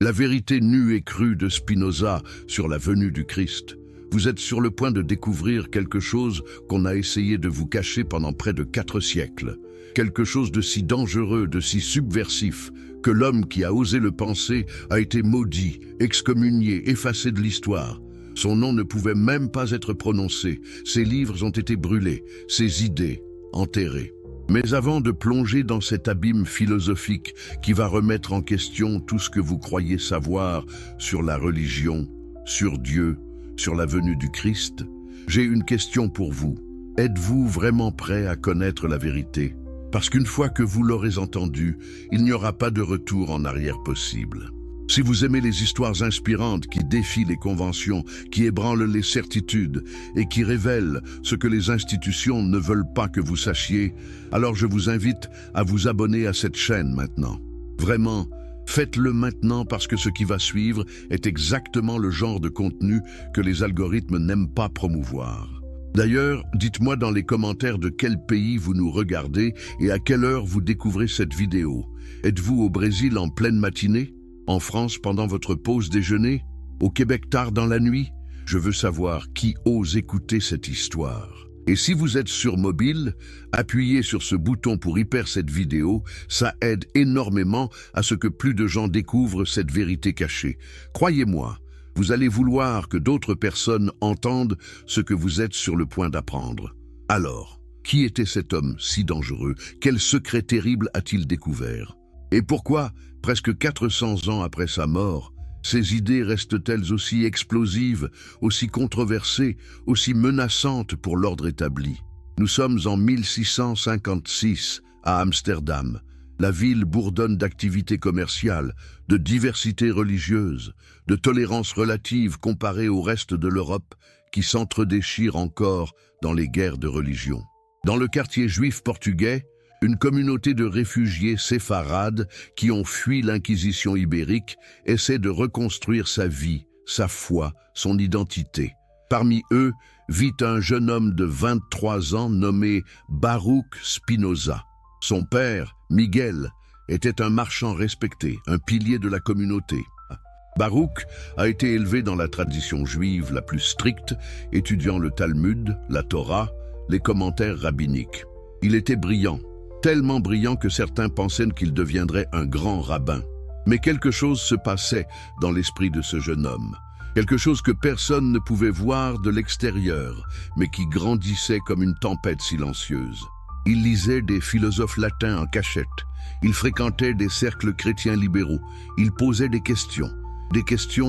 La vérité nue et crue de Spinoza sur la venue du Christ. Vous êtes sur le point de découvrir quelque chose qu'on a essayé de vous cacher pendant près de 4 siècles. Quelque chose de si dangereux, de si subversif, que l'homme qui a osé le penser a été maudit, excommunié, effacé de l'histoire. Son nom ne pouvait même pas être prononcé, ses livres ont été brûlés, ses idées enterrées. Mais avant de plonger dans cet abîme philosophique qui va remettre en question tout ce que vous croyez savoir sur la religion, sur Dieu, sur la venue du Christ, j'ai une question pour vous. Êtes-vous vraiment prêt à connaître la vérité? Parce qu'une fois que vous l'aurez entendue, il n'y aura pas de retour en arrière possible. Si vous aimez les histoires inspirantes qui défient les conventions, qui ébranlent les certitudes et qui révèlent ce que les institutions ne veulent pas que vous sachiez, alors je vous invite à vous abonner à cette chaîne maintenant. Vraiment, faites-le maintenant parce que ce qui va suivre est exactement le genre de contenu que les algorithmes n'aiment pas promouvoir. D'ailleurs, dites-moi dans les commentaires de quel pays vous nous regardez et à quelle heure vous découvrez cette vidéo. Êtes-vous au Brésil en pleine matinée? En France pendant votre pause déjeuner? Au Québec tard dans la nuit? Je veux savoir qui ose écouter cette histoire. Et si vous êtes sur mobile, appuyez sur ce bouton pour hyper cette vidéo, ça aide énormément à ce que plus de gens découvrent cette vérité cachée. Croyez-moi, vous allez vouloir que d'autres personnes entendent ce que vous êtes sur le point d'apprendre. Alors, qui était cet homme si dangereux? Quel secret terrible a-t-il découvert? Et pourquoi, presque 400 ans après sa mort, ces idées restent-elles aussi explosives, aussi controversées, aussi menaçantes pour l'ordre établi? Nous sommes en 1656, à Amsterdam. La ville bourdonne d'activités commerciales, de diversité religieuse, de tolérance relative comparée au reste de l'Europe qui s'entredéchire encore dans les guerres de religion. Dans le quartier juif portugais, une communauté de réfugiés séfarades qui ont fui l'Inquisition ibérique essaie de reconstruire sa vie, sa foi, son identité. Parmi eux vit un jeune homme de 23 ans nommé Baruch Spinoza. Son père, Miguel, était un marchand respecté, un pilier de la communauté. Baruch a été élevé dans la tradition juive la plus stricte, étudiant le Talmud, la Torah, les commentaires rabbiniques. Il était brillant, tellement brillant que certains pensaient qu'il deviendrait un grand rabbin. Mais quelque chose se passait dans l'esprit de ce jeune homme. Quelque chose que personne ne pouvait voir de l'extérieur, mais qui grandissait comme une tempête silencieuse. Il lisait des philosophes latins en cachette. Il fréquentait des cercles chrétiens libéraux. Il posait des questions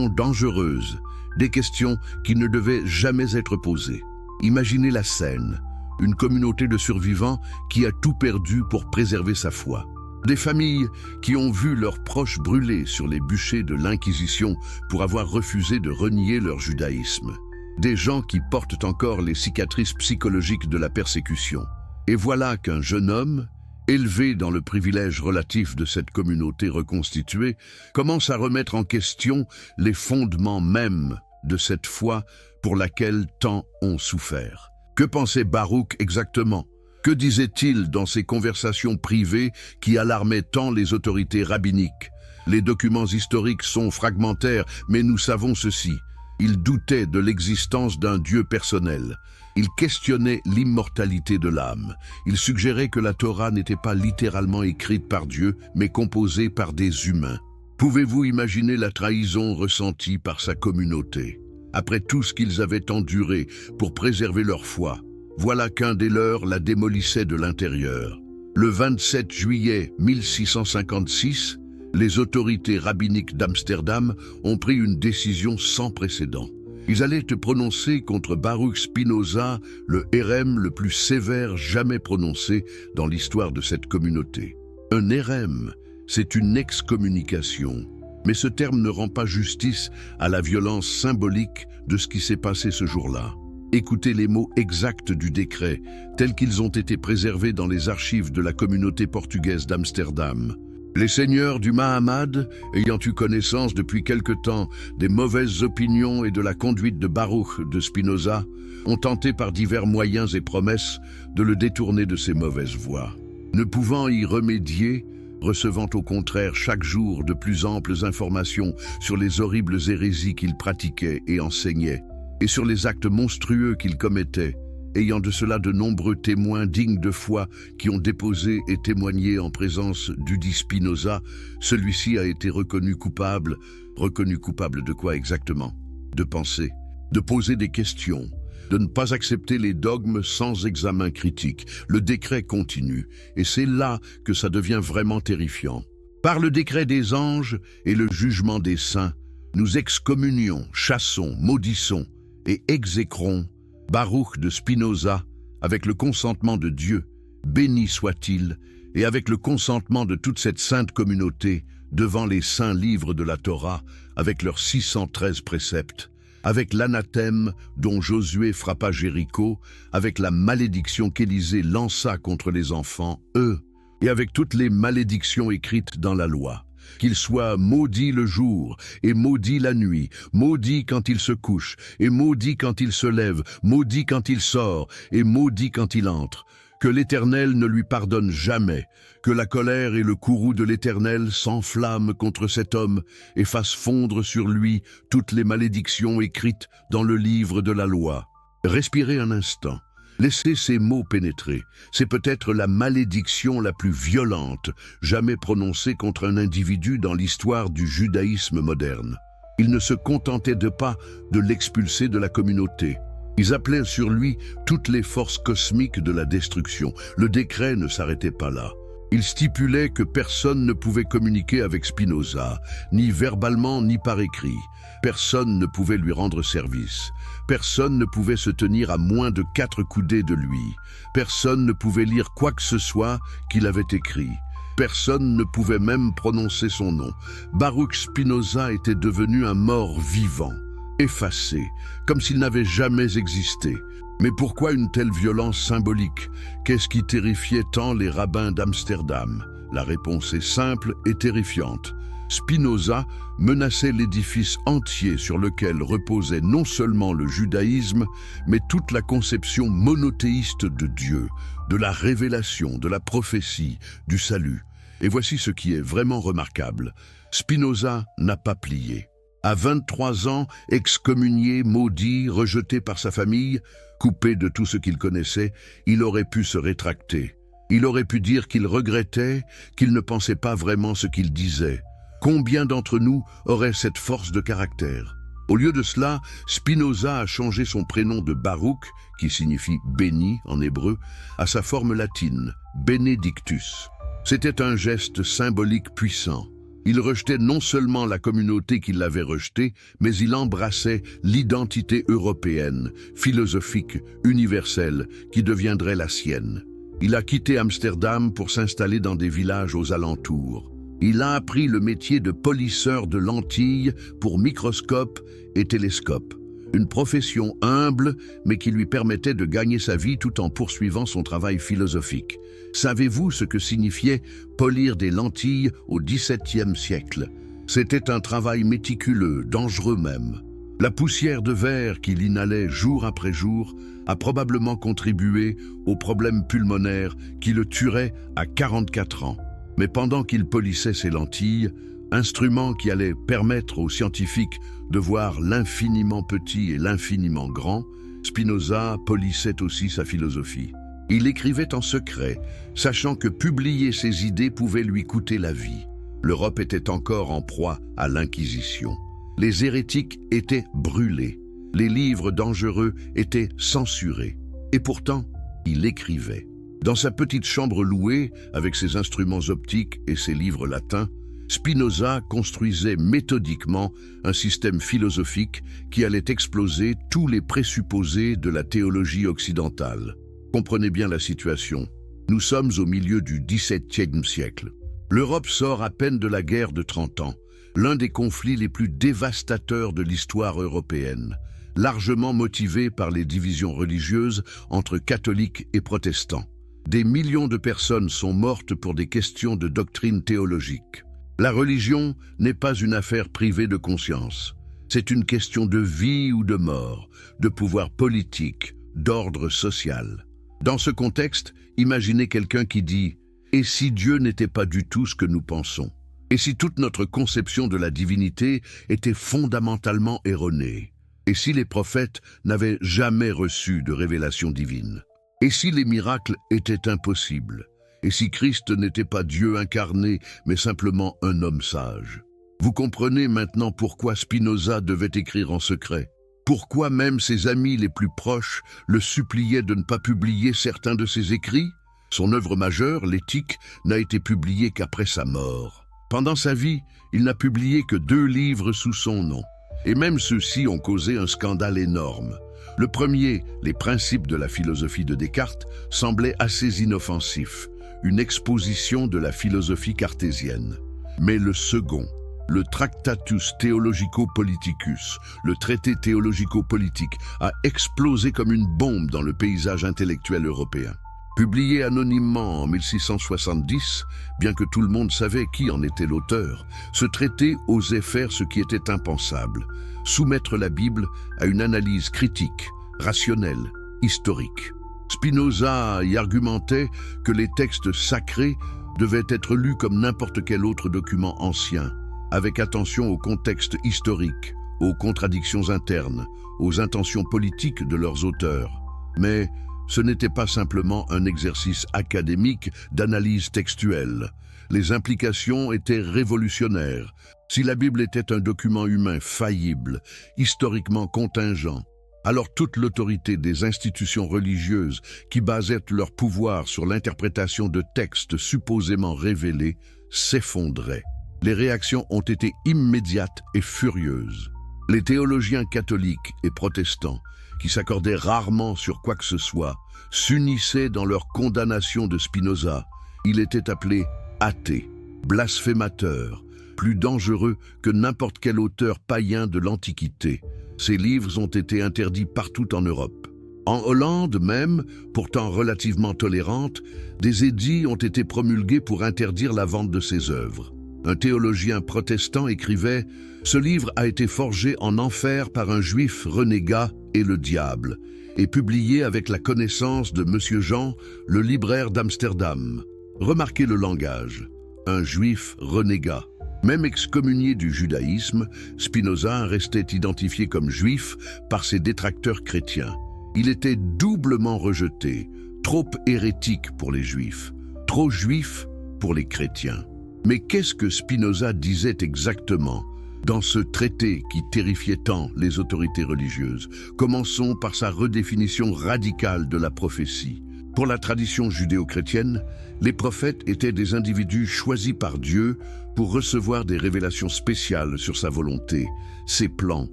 dangereuses, des questions qui ne devaient jamais être posées. Imaginez la scène. Une communauté de survivants qui a tout perdu pour préserver sa foi. Des familles qui ont vu leurs proches brûlés sur les bûchers de l'Inquisition pour avoir refusé de renier leur judaïsme. Des gens qui portent encore les cicatrices psychologiques de la persécution. Et voilà qu'un jeune homme, élevé dans le privilège relatif de cette communauté reconstituée, commence à remettre en question les fondements mêmes de cette foi pour laquelle tant ont souffert. Que pensait Baruch exactement? Que disait-il dans ces conversations privées qui alarmaient tant les autorités rabbiniques? Les documents historiques sont fragmentaires, mais nous savons ceci. Il doutait de l'existence d'un Dieu personnel. Il questionnait l'immortalité de l'âme. Il suggérait que la Torah n'était pas littéralement écrite par Dieu, mais composée par des humains. Pouvez-vous imaginer la trahison ressentie par sa communauté? Après tout ce qu'ils avaient enduré pour préserver leur foi, voilà qu'un des leurs la démolissait de l'intérieur. Le 27 juillet 1656, les autorités rabbiniques d'Amsterdam ont pris une décision sans précédent. Ils allaient prononcer contre Baruch Spinoza le hérem le plus sévère jamais prononcé dans l'histoire de cette communauté. Un hérem, c'est une excommunication. Mais ce terme ne rend pas justice à la violence symbolique de ce qui s'est passé ce jour-là. Écoutez les mots exacts du décret, tels qu'ils ont été préservés dans les archives de la communauté portugaise d'Amsterdam. Les seigneurs du Mahamad, ayant eu connaissance depuis quelque temps des mauvaises opinions et de la conduite de Baruch de Spinoza, ont tenté par divers moyens et promesses de le détourner de ses mauvaises voies. Ne pouvant y remédier, recevant au contraire chaque jour de plus amples informations sur les horribles hérésies qu'il pratiquait et enseignait, et sur les actes monstrueux qu'il commettait, ayant de cela de nombreux témoins dignes de foi qui ont déposé et témoigné en présence dudit Spinoza, celui-ci a été reconnu coupable. Reconnu coupable de quoi exactement? De penser, de poser des questions, de ne pas accepter les dogmes sans examen critique. Le décret continue, et c'est là que ça devient vraiment terrifiant. Par le décret des anges et le jugement des saints, nous excommunions, chassons, maudissons et exécrons Baruch de Spinoza avec le consentement de Dieu, béni soit-il, et avec le consentement de toute cette sainte communauté devant les saints livres de la Torah, avec leurs 613 préceptes, avec l'anathème dont Josué frappa Jéricho, avec la malédiction qu'Élisée lança contre les enfants, eux, et avec toutes les malédictions écrites dans la loi. Qu'il soit maudit le jour, et maudit la nuit, maudit quand il se couche, et maudit quand il se lève, maudit quand il sort, et maudit quand il entre. Que l'Éternel ne lui pardonne jamais, que la colère et le courroux de l'Éternel s'enflamment contre cet homme et fassent fondre sur lui toutes les malédictions écrites dans le livre de la loi. Respirez un instant. Laissez ces mots pénétrer. C'est peut-être la malédiction la plus violente jamais prononcée contre un individu dans l'histoire du judaïsme moderne. Ils ne se contentaient pas de l'expulser de la communauté. Ils appelaient sur lui toutes les forces cosmiques de la destruction. Le décret ne s'arrêtait pas là. Il stipulait que personne ne pouvait communiquer avec Spinoza, ni verbalement ni par écrit. Personne ne pouvait lui rendre service. Personne ne pouvait se tenir à moins de 4 coudées de lui. Personne ne pouvait lire quoi que ce soit qu'il avait écrit. Personne ne pouvait même prononcer son nom. Baruch Spinoza était devenu un mort vivant, effacé, comme s'il n'avait jamais existé. Mais pourquoi une telle violence symbolique? Qu'est-ce qui terrifiait tant les rabbins d'Amsterdam? La réponse est simple et terrifiante. Spinoza menaçait l'édifice entier sur lequel reposait non seulement le judaïsme, mais toute la conception monothéiste de Dieu, de la révélation, de la prophétie, du salut. Et voici ce qui est vraiment remarquable. Spinoza n'a pas plié. À 23 ans, excommunié, maudit, rejeté par sa famille, coupé de tout ce qu'il connaissait, il aurait pu se rétracter. Il aurait pu dire qu'il regrettait, qu'il ne pensait pas vraiment ce qu'il disait. Combien d'entre nous auraient cette force de caractère? Au lieu de cela, Spinoza a changé son prénom de Baruch, qui signifie « béni » en hébreu, à sa forme latine, Benedictus. C'était un geste symbolique puissant. Il rejetait non seulement la communauté qui l'avait rejeté, mais il embrassait l'identité européenne, philosophique, universelle, qui deviendrait la sienne. Il a quitté Amsterdam pour s'installer dans des villages aux alentours. Il a appris le métier de polisseur de lentilles pour microscope et télescope. Une profession humble, mais qui lui permettait de gagner sa vie tout en poursuivant son travail philosophique. Savez-vous ce que signifiait polir des lentilles au XVIIe siècle? C'était un travail méticuleux, dangereux même. La poussière de verre qu'il inhalait jour après jour a probablement contribué aux problèmes pulmonaires qui le tueraient à 44 ans. Mais pendant qu'il polissait ses lentilles, instrument qui allait permettre aux scientifiques de voir l'infiniment petit et l'infiniment grand, Spinoza polissait aussi sa philosophie. Il écrivait en secret, sachant que publier ses idées pouvait lui coûter la vie. L'Europe était encore en proie à l'Inquisition. Les hérétiques étaient brûlés. Les livres dangereux étaient censurés. Et pourtant, il écrivait. Dans sa petite chambre louée, avec ses instruments optiques et ses livres latins, Spinoza construisait méthodiquement un système philosophique qui allait exploser tous les présupposés de la théologie occidentale. Comprenez bien la situation. Nous sommes au milieu du XVIIe siècle. L'Europe sort à peine de la guerre de 30 ans, l'un des conflits les plus dévastateurs de l'histoire européenne, largement motivé par les divisions religieuses entre catholiques et protestants. Des millions de personnes sont mortes pour des questions de doctrine théologique. La religion n'est pas une affaire privée de conscience. C'est une question de vie ou de mort, de pouvoir politique, d'ordre social. Dans ce contexte, imaginez quelqu'un qui dit « Et si Dieu n'était pas du tout ce que nous pensons? Et si toute notre conception de la divinité était fondamentalement erronée? Et si les prophètes n'avaient jamais reçu de révélation divine? Et si les miracles étaient impossibles? Et si Christ n'était pas Dieu incarné, mais simplement un homme sage? Vous comprenez maintenant pourquoi Spinoza devait écrire en secret. Pourquoi même ses amis les plus proches le suppliaient de ne pas publier certains de ses écrits? Son œuvre majeure, l'Éthique, n'a été publiée qu'après sa mort. Pendant sa vie, il n'a publié que 2 livres sous son nom. Et même ceux-ci ont causé un scandale énorme. Le premier, Les principes de la philosophie de Descartes, semblait assez inoffensif, une exposition de la philosophie cartésienne. Mais le second, le Tractatus Theologico-Politicus, le traité théologico-politique, a explosé comme une bombe dans le paysage intellectuel européen. Publié anonymement en 1670, bien que tout le monde savait qui en était l'auteur, ce traité osait faire ce qui était impensable, soumettre la Bible à une analyse critique, rationnelle, historique. Spinoza y argumentait que les textes sacrés devaient être lus comme n'importe quel autre document ancien, avec attention au contexte historique, aux contradictions internes, aux intentions politiques de leurs auteurs. Mais ce n'était pas simplement un exercice académique d'analyse textuelle. Les implications étaient révolutionnaires. Si la Bible était un document humain faillible, historiquement contingent, alors toute l'autorité des institutions religieuses qui basaient leur pouvoir sur l'interprétation de textes supposément révélés s'effondrait. Les réactions ont été immédiates et furieuses. Les théologiens catholiques et protestants, qui s'accordaient rarement sur quoi que ce soit, s'unissaient dans leur condamnation de Spinoza. Il était appelé athée, blasphémateur, plus dangereux que n'importe quel auteur païen de l'Antiquité. Ses livres ont été interdits partout en Europe. En Hollande même, pourtant relativement tolérante, des édits ont été promulgués pour interdire la vente de ses œuvres. Un théologien protestant écrivait « Ce livre a été forgé en enfer par un juif renégat et le diable, et publié avec la connaissance de Monsieur Jean, le libraire d'Amsterdam. » Remarquez le langage, un juif renégat. Même excommunié du judaïsme, Spinoza restait identifié comme juif par ses détracteurs chrétiens. Il était doublement rejeté, trop hérétique pour les juifs, trop juif pour les chrétiens. Mais qu'est-ce que Spinoza disait exactement dans ce traité qui terrifiait tant les autorités religieuses? Commençons par sa redéfinition radicale de la prophétie. Pour la tradition judéo-chrétienne, les prophètes étaient des individus choisis par Dieu pour recevoir des révélations spéciales sur sa volonté, ses plans,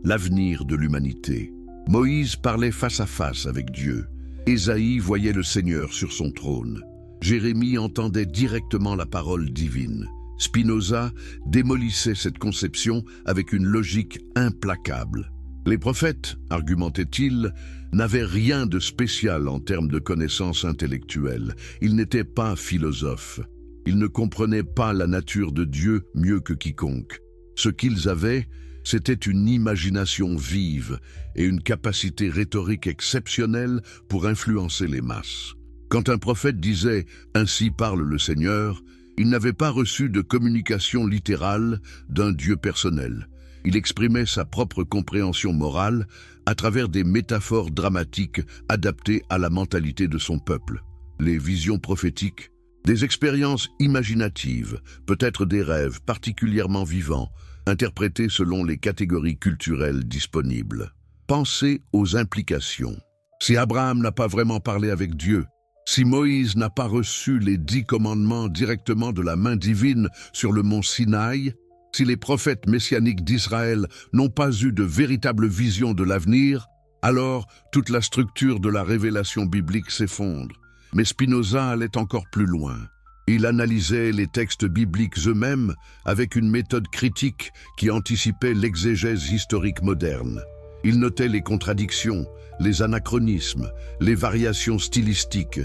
l'avenir de l'humanité. Moïse parlait face à face avec Dieu. Ésaïe voyait le Seigneur sur son trône. Jérémie entendait directement la parole divine. Spinoza démolissait cette conception avec une logique implacable. Les prophètes, argumentait-il, n'avaient rien de spécial en termes de connaissances intellectuelles. Ils n'étaient pas philosophes. Ils ne comprenaient pas la nature de Dieu mieux que quiconque. Ce qu'ils avaient, c'était une imagination vive et une capacité rhétorique exceptionnelle pour influencer les masses. Quand un prophète disait « Ainsi parle le Seigneur », il n'avait pas reçu de communication littérale d'un Dieu personnel. Il exprimait sa propre compréhension morale à travers des métaphores dramatiques adaptées à la mentalité de son peuple. Les visions prophétiques, des expériences imaginatives, peut-être des rêves particulièrement vivants, interprétés selon les catégories culturelles disponibles. Pensez aux implications. Si Abraham n'a pas vraiment parlé avec Dieu, si Moïse n'a pas reçu les 10 commandements directement de la main divine sur le mont Sinaï, si les prophètes messianiques d'Israël n'ont pas eu de véritable vision de l'avenir, alors toute la structure de la révélation biblique s'effondre. Mais Spinoza allait encore plus loin. Il analysait les textes bibliques eux-mêmes avec une méthode critique qui anticipait l'exégèse historique moderne. Il notait les contradictions, les anachronismes, les variations stylistiques.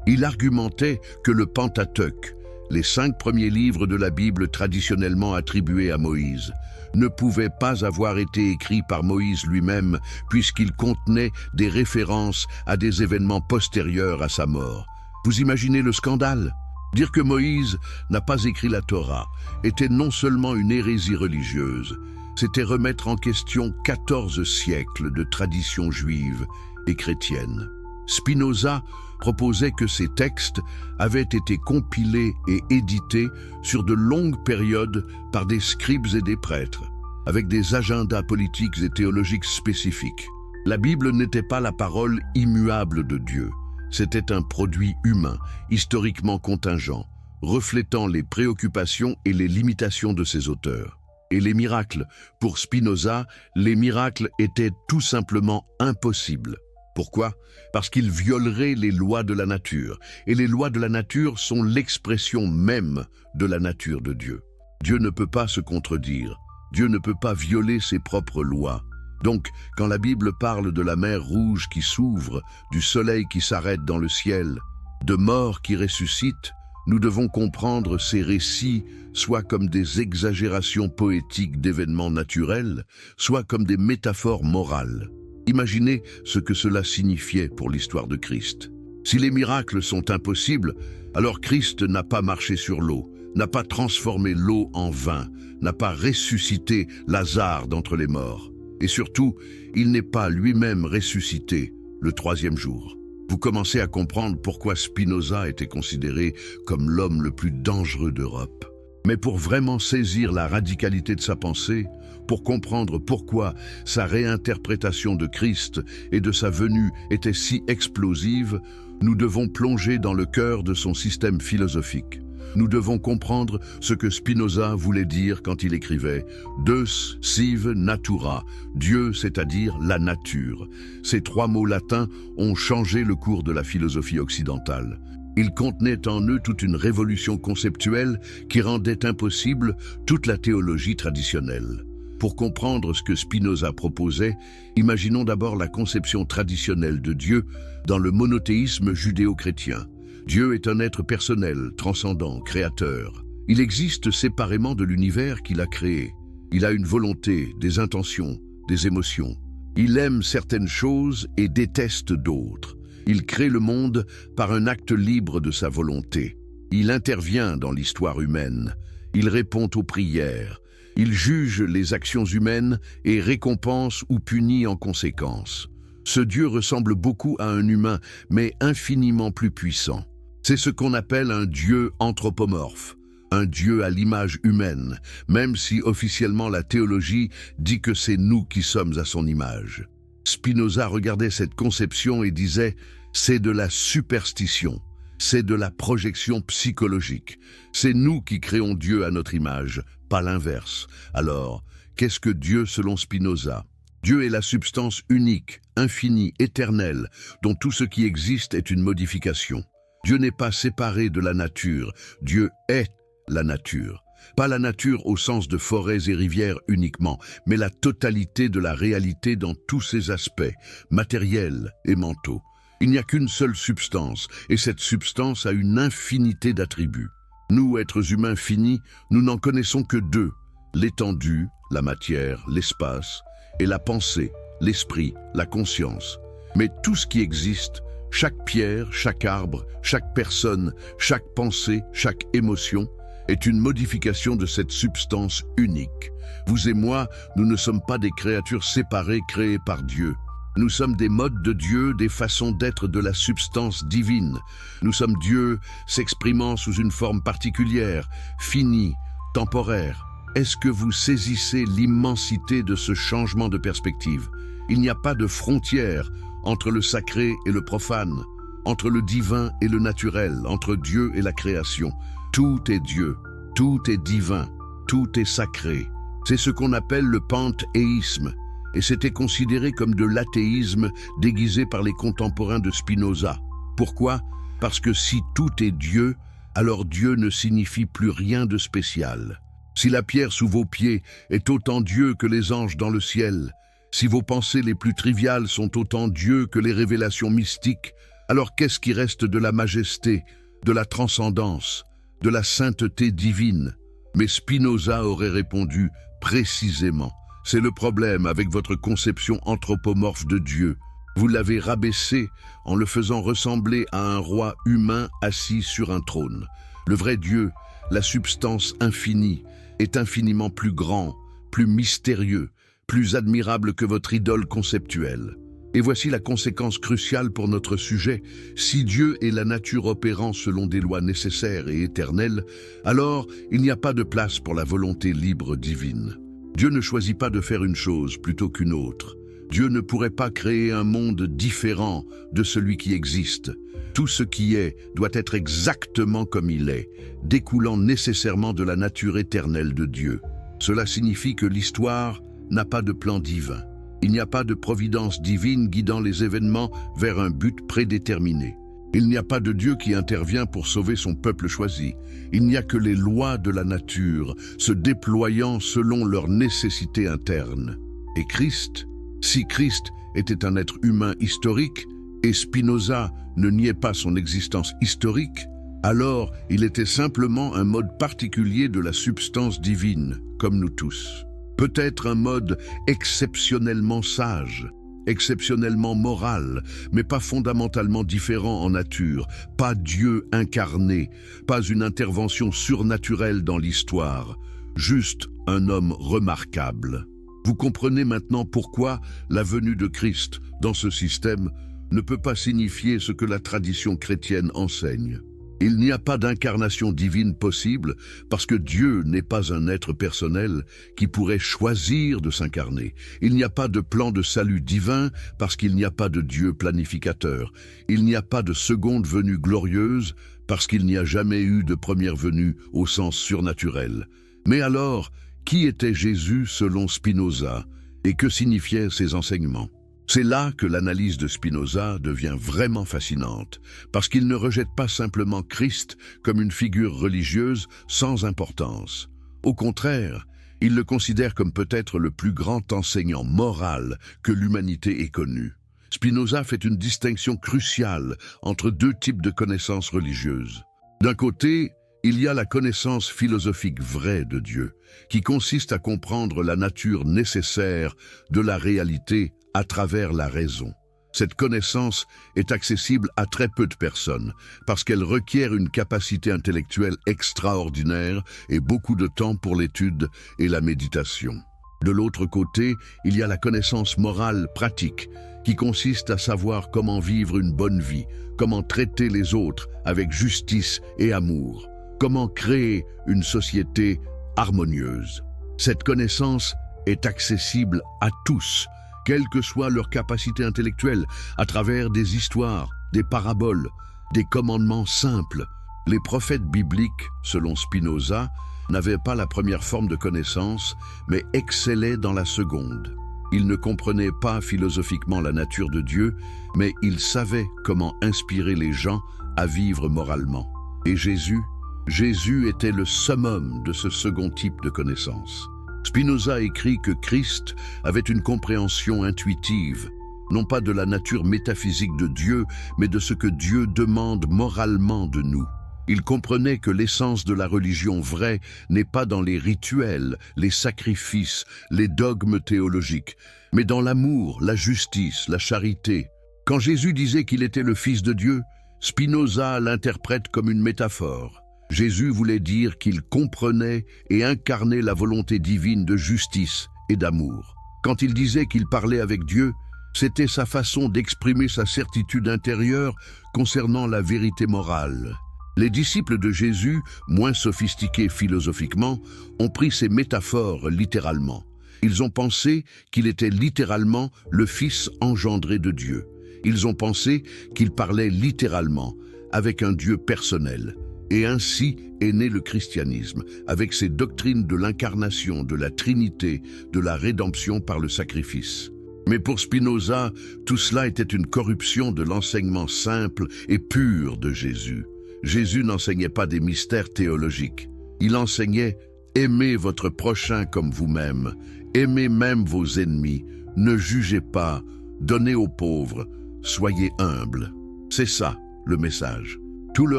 Il argumentait que le Pentateuque, les 5 premiers livres de la Bible traditionnellement attribués à Moïse, ne pouvaient pas avoir été écrits par Moïse lui-même puisqu'ils contenaient des références à des événements postérieurs à sa mort. Vous imaginez le scandale? Dire que Moïse n'a pas écrit la Torah était non seulement une hérésie religieuse, c'était remettre en question 14 siècles de tradition juive et chrétienne. Spinoza proposait que ces textes avaient été compilés et édités sur de longues périodes par des scribes et des prêtres, avec des agendas politiques et théologiques spécifiques. La Bible n'était pas la parole immuable de Dieu, c'était un produit humain, historiquement contingent, reflétant les préoccupations et les limitations de ses auteurs. Et les miracles, pour Spinoza, les miracles étaient tout simplement impossibles. Pourquoi? Parce qu'ils violeraient les lois de la nature, et les lois de la nature sont l'expression même de la nature de Dieu. Dieu ne peut pas se contredire, Dieu ne peut pas violer ses propres lois. Donc, quand la Bible parle de la mer Rouge qui s'ouvre, du soleil qui s'arrête dans le ciel, de morts qui ressuscitent, nous devons comprendre ces récits soit comme des exagérations poétiques d'événements naturels, soit comme des métaphores morales. Imaginez ce que cela signifiait pour l'histoire de Christ. Si les miracles sont impossibles, alors Christ n'a pas marché sur l'eau, n'a pas transformé l'eau en vin, n'a pas ressuscité Lazare d'entre les morts. Et surtout, il n'est pas lui-même ressuscité le 3e jour. Vous commencez à comprendre pourquoi Spinoza était considéré comme l'homme le plus dangereux d'Europe. Mais pour vraiment saisir la radicalité de sa pensée, pour comprendre pourquoi sa réinterprétation de Christ et de sa venue était si explosive, nous devons plonger dans le cœur de son système philosophique. Nous devons comprendre ce que Spinoza voulait dire quand il écrivait « Deus sive natura », Dieu, c'est-à-dire la nature. Ces 3 mots latins ont changé le cours de la philosophie occidentale. Ils contenaient en eux toute une révolution conceptuelle qui rendait impossible toute la théologie traditionnelle. Pour comprendre ce que Spinoza proposait, imaginons d'abord la conception traditionnelle de Dieu dans le monothéisme judéo-chrétien. Dieu est un être personnel, transcendant, créateur. Il existe séparément de l'univers qu'il a créé. Il a une volonté, des intentions, des émotions. Il aime certaines choses et déteste d'autres. Il crée le monde par un acte libre de sa volonté. Il intervient dans l'histoire humaine. Il répond aux prières. Il juge les actions humaines et récompense ou punit en conséquence. Ce Dieu ressemble beaucoup à un humain, mais infiniment plus puissant. C'est ce qu'on appelle un Dieu anthropomorphe, un Dieu à l'image humaine, même si officiellement la théologie dit que c'est nous qui sommes à son image. Spinoza regardait cette conception et disait « c'est de la superstition, c'est de la projection psychologique, c'est nous qui créons Dieu à notre image, pas l'inverse. Alors, qu'est-ce que Dieu selon Spinoza ? Dieu est la substance unique, infinie, éternelle, dont tout ce qui existe est une modification. Dieu n'est pas séparé de la nature, Dieu est la nature. Pas la nature au sens de forêts et rivières uniquement, mais la totalité de la réalité dans tous ses aspects, matériels et mentaux. Il n'y a qu'une seule substance, et cette substance a une infinité d'attributs. Nous, êtres humains finis, nous n'en connaissons que 2, l'étendue, la matière, l'espace, et la pensée, l'esprit, la conscience. Mais tout ce qui existe, chaque pierre, chaque arbre, chaque personne, chaque pensée, chaque émotion, est une modification de cette substance unique. Vous et moi, nous ne sommes pas des créatures séparées créées par Dieu. Nous sommes des modes de Dieu, des façons d'être de la substance divine. Nous sommes Dieu s'exprimant sous une forme particulière, finie, temporaire. Est-ce que vous saisissez l'immensité de ce changement de perspective? Il n'y a pas de frontière entre le sacré et le profane, entre le divin et le naturel, entre Dieu et la création. Tout est Dieu, tout est divin, tout est sacré. C'est ce qu'on appelle le panthéisme, et c'était considéré comme de l'athéisme déguisé par les contemporains de Spinoza. Pourquoi? Parce que si tout est Dieu, alors Dieu ne signifie plus rien de spécial. Si la pierre sous vos pieds est autant Dieu que les anges dans le ciel, si vos pensées les plus triviales sont autant Dieu que les révélations mystiques, alors qu'est-ce qui reste de la majesté, de la transcendance, de la sainteté divine? Mais Spinoza aurait répondu précisément. C'est le problème avec votre conception anthropomorphe de Dieu. Vous l'avez rabaissé en le faisant ressembler à un roi humain assis sur un trône. Le vrai Dieu, la substance infinie, est infiniment plus grand, plus mystérieux, plus admirable que votre idole conceptuelle. Et voici la conséquence cruciale pour notre sujet. Si Dieu est la nature opérant selon des lois nécessaires et éternelles, alors il n'y a pas de place pour la volonté libre divine. Dieu ne choisit pas de faire une chose plutôt qu'une autre. Dieu ne pourrait pas créer un monde différent de celui qui existe. Tout ce qui est doit être exactement comme il est, découlant nécessairement de la nature éternelle de Dieu. Cela signifie que l'histoire n'a pas de plan divin. Il n'y a pas de providence divine guidant les événements vers un but prédéterminé. Il n'y a pas de Dieu qui intervient pour sauver son peuple choisi. Il n'y a que les lois de la nature, se déployant selon leurs nécessités internes. Et Christ, si Christ était un être humain historique, et Spinoza ne niait pas son existence historique, alors il était simplement un mode particulier de la substance divine, comme nous tous. Peut-être un mode exceptionnellement sage, exceptionnellement moral, mais pas fondamentalement différent en nature, pas Dieu incarné, pas une intervention surnaturelle dans l'histoire, juste un homme remarquable. Vous comprenez maintenant pourquoi la venue de Christ dans ce système ne peut pas signifier ce que la tradition chrétienne enseigne. Il n'y a pas d'incarnation divine possible parce que Dieu n'est pas un être personnel qui pourrait choisir de s'incarner. Il n'y a pas de plan de salut divin parce qu'il n'y a pas de Dieu planificateur. Il n'y a pas de seconde venue glorieuse parce qu'il n'y a jamais eu de première venue au sens surnaturel. Mais alors, qui était Jésus selon Spinoza et que signifiaient ses enseignements ? C'est là que l'analyse de Spinoza devient vraiment fascinante, parce qu'il ne rejette pas simplement Christ comme une figure religieuse sans importance. Au contraire, il le considère comme peut-être le plus grand enseignant moral que l'humanité ait connu. Spinoza fait une distinction cruciale entre deux types de connaissances religieuses. D'un côté, il y a la connaissance philosophique vraie de Dieu, qui consiste à comprendre la nature nécessaire de la réalité à travers la raison. Cette connaissance est accessible à très peu de personnes parce qu'elle requiert une capacité intellectuelle extraordinaire et beaucoup de temps pour l'étude et la méditation. De l'autre côté, il y a la connaissance morale pratique qui consiste à savoir comment vivre une bonne vie, comment traiter les autres avec justice et amour, comment créer une société harmonieuse. Cette connaissance est accessible à tous, quelle que soit leur capacité intellectuelle, à travers des histoires, des paraboles, des commandements simples. Les prophètes bibliques, selon Spinoza, n'avaient pas la première forme de connaissance, mais excellaient dans la seconde. Ils ne comprenaient pas philosophiquement la nature de Dieu, mais ils savaient comment inspirer les gens à vivre moralement. Et Jésus était le summum de ce second type de connaissance. Spinoza écrit que Christ avait une compréhension intuitive, non pas de la nature métaphysique de Dieu, mais de ce que Dieu demande moralement de nous. Il comprenait que l'essence de la religion vraie n'est pas dans les rituels, les sacrifices, les dogmes théologiques, mais dans l'amour, la justice, la charité. Quand Jésus disait qu'il était le Fils de Dieu, Spinoza l'interprète comme une métaphore. Jésus voulait dire qu'il comprenait et incarnait la volonté divine de justice et d'amour. Quand il disait qu'il parlait avec Dieu, c'était sa façon d'exprimer sa certitude intérieure concernant la vérité morale. Les disciples de Jésus, moins sophistiqués philosophiquement, ont pris ces métaphores littéralement. Ils ont pensé qu'il était littéralement le Fils engendré de Dieu. Ils ont pensé qu'il parlait littéralement avec un Dieu personnel. Et ainsi est né le christianisme, avec ses doctrines de l'incarnation, de la Trinité, de la rédemption par le sacrifice. Mais pour Spinoza, tout cela était une corruption de l'enseignement simple et pur de Jésus. Jésus n'enseignait pas des mystères théologiques. Il enseignait « Aimez votre prochain comme vous-même, aimez même vos ennemis, ne jugez pas, donnez aux pauvres, soyez humbles. » C'est ça, le message. Tout le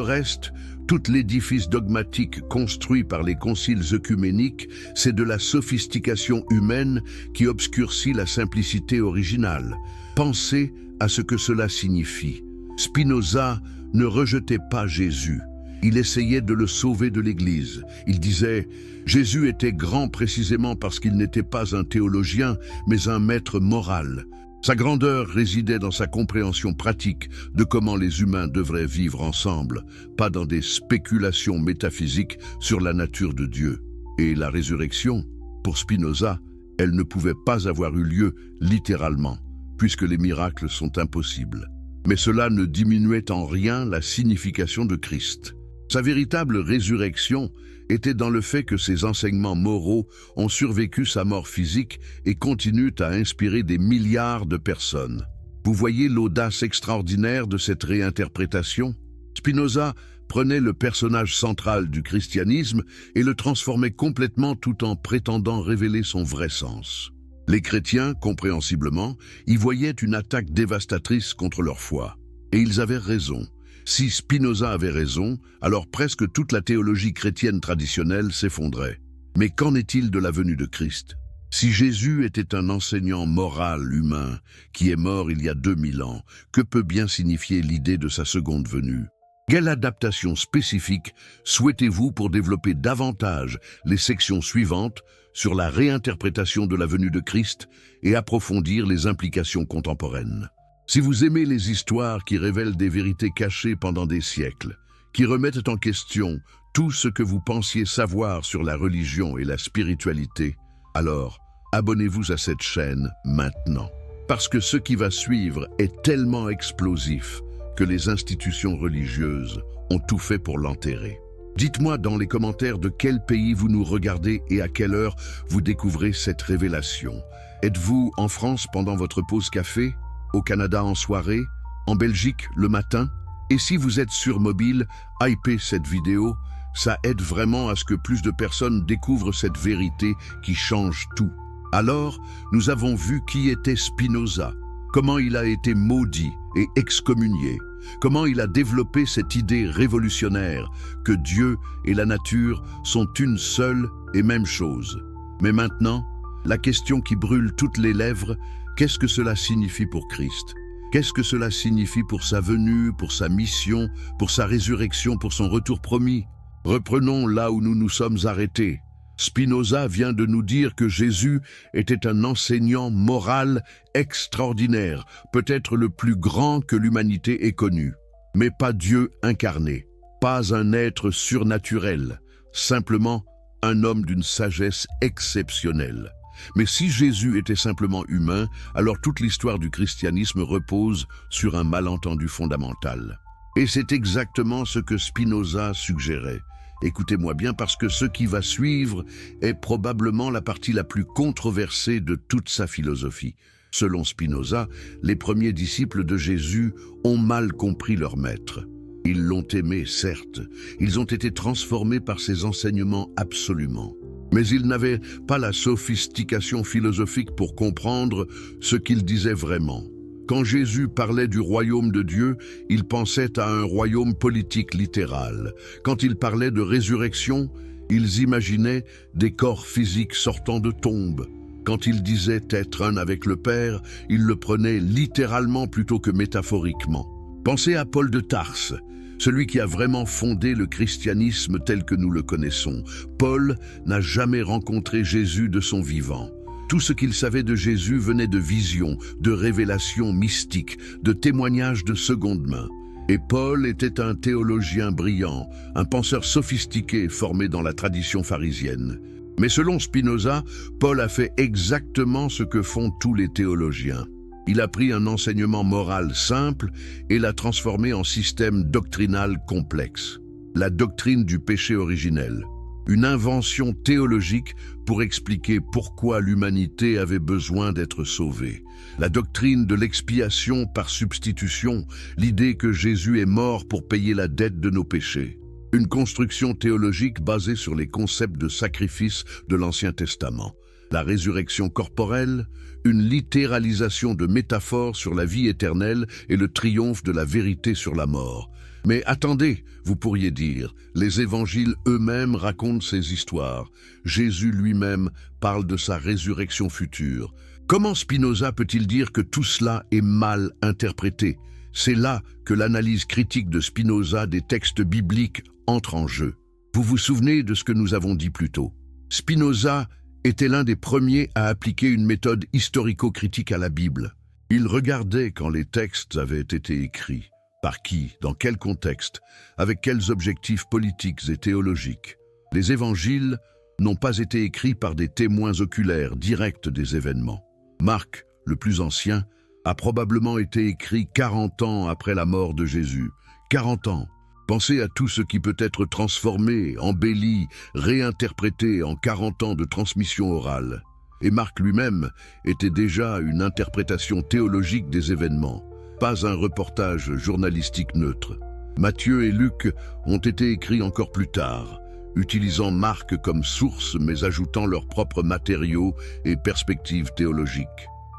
reste, tout l'édifice dogmatique construit par les conciles œcuméniques, c'est de la sophistication humaine qui obscurcit la simplicité originale. Pensez à ce que cela signifie. Spinoza ne rejetait pas Jésus. Il essayait de le sauver de l'Église. Il disait « Jésus était grand précisément parce qu'il n'était pas un théologien, mais un maître moral. Sa grandeur résidait dans sa compréhension pratique de comment les humains devraient vivre ensemble, pas dans des spéculations métaphysiques sur la nature de Dieu. Et la résurrection, pour Spinoza, elle ne pouvait pas avoir eu lieu littéralement, puisque les miracles sont impossibles. Mais cela ne diminuait en rien la signification de Christ. Sa véritable résurrection était dans le fait que ses enseignements moraux ont survécu sa mort physique et continuent à inspirer des milliards de personnes. Vous voyez l'audace extraordinaire de cette réinterprétation? Spinoza prenait le personnage central du christianisme et le transformait complètement tout en prétendant révéler son vrai sens. Les chrétiens, compréhensiblement, y voyaient une attaque dévastatrice contre leur foi. Et ils avaient raison. Si Spinoza avait raison, alors presque toute la théologie chrétienne traditionnelle s'effondrait. Mais qu'en est-il de la venue de Christ? Si Jésus était un enseignant moral humain qui est mort il y a 2000 ans, que peut bien signifier l'idée de sa seconde venue? Quelle adaptation spécifique souhaitez-vous pour développer davantage les sections suivantes sur la réinterprétation de la venue de Christ et approfondir les implications contemporaines? Si vous aimez les histoires qui révèlent des vérités cachées pendant des siècles, qui remettent en question tout ce que vous pensiez savoir sur la religion et la spiritualité, alors abonnez-vous à cette chaîne maintenant. Parce que ce qui va suivre est tellement explosif que les institutions religieuses ont tout fait pour l'enterrer. Dites-moi dans les commentaires de quel pays vous nous regardez et à quelle heure vous découvrez cette révélation. Êtes-vous en France pendant votre pause café? Au Canada en soirée, en Belgique le matin? Et si vous êtes sur mobile, hypez cette vidéo, ça aide vraiment à ce que plus de personnes découvrent cette vérité qui change tout. Alors, nous avons vu qui était Spinoza, comment il a été maudit et excommunié, comment il a développé cette idée révolutionnaire que Dieu et la nature sont une seule et même chose. Mais maintenant, la question qui brûle toutes les lèvres, qu'est-ce que cela signifie pour Christ? Qu'est-ce que cela signifie pour sa venue, pour sa mission, pour sa résurrection, pour son retour promis? Reprenons là où nous nous sommes arrêtés. Spinoza vient de nous dire que Jésus était un enseignant moral extraordinaire, peut-être le plus grand que l'humanité ait connu. Mais pas Dieu incarné, pas un être surnaturel, simplement un homme d'une sagesse exceptionnelle. Mais si Jésus était simplement humain, alors toute l'histoire du christianisme repose sur un malentendu fondamental. Et c'est exactement ce que Spinoza suggérait. Écoutez-moi bien parce que ce qui va suivre est probablement la partie la plus controversée de toute sa philosophie. Selon Spinoza, les premiers disciples de Jésus ont mal compris leur maître. Ils l'ont aimé, certes, ils ont été transformés par ses enseignements absolument. Mais ils n'avaient pas la sophistication philosophique pour comprendre ce qu'il disait vraiment. Quand Jésus parlait du royaume de Dieu, il pensait à un royaume politique littéral. Quand il parlait de résurrection, ils imaginaient des corps physiques sortant de tombes. Quand il disait être un avec le Père, il le prenait littéralement plutôt que métaphoriquement. Pensez à Paul de Tarse, celui qui a vraiment fondé le christianisme tel que nous le connaissons. Paul n'a jamais rencontré Jésus de son vivant. Tout ce qu'il savait de Jésus venait de visions, de révélations mystiques, de témoignages de seconde main. Et Paul était un théologien brillant, un penseur sophistiqué formé dans la tradition pharisienne. Mais selon Spinoza, Paul a fait exactement ce que font tous les théologiens. Il a pris un enseignement moral simple et l'a transformé en système doctrinal complexe. La doctrine du péché originel. Une invention théologique pour expliquer pourquoi l'humanité avait besoin d'être sauvée. La doctrine de l'expiation par substitution, l'idée que Jésus est mort pour payer la dette de nos péchés. Une construction théologique basée sur les concepts de sacrifice de l'Ancien Testament. La résurrection corporelle, une littéralisation de métaphores sur la vie éternelle et le triomphe de la vérité sur la mort. Mais attendez, vous pourriez dire, les évangiles eux-mêmes racontent ces histoires. Jésus lui-même parle de sa résurrection future. Comment Spinoza peut-il dire que tout cela est mal interprété? C'est là que l'analyse critique de Spinoza des textes bibliques entre en jeu. Vous vous souvenez de ce que nous avons dit plus tôt. Spinoza était l'un des premiers à appliquer une méthode historico-critique à la Bible. Il regardait quand les textes avaient été écrits, par qui, dans quel contexte, avec quels objectifs politiques et théologiques. Les évangiles n'ont pas été écrits par des témoins oculaires directs des événements. Marc, le plus ancien, a probablement été écrit 40 ans après la mort de Jésus. 40 ans. Pensez à tout ce qui peut être transformé, embelli, réinterprété en 40 ans de transmission orale. Et Marc lui-même était déjà une interprétation théologique des événements, pas un reportage journalistique neutre. Matthieu et Luc ont été écrits encore plus tard, utilisant Marc comme source mais ajoutant leurs propres matériaux et perspectives théologiques.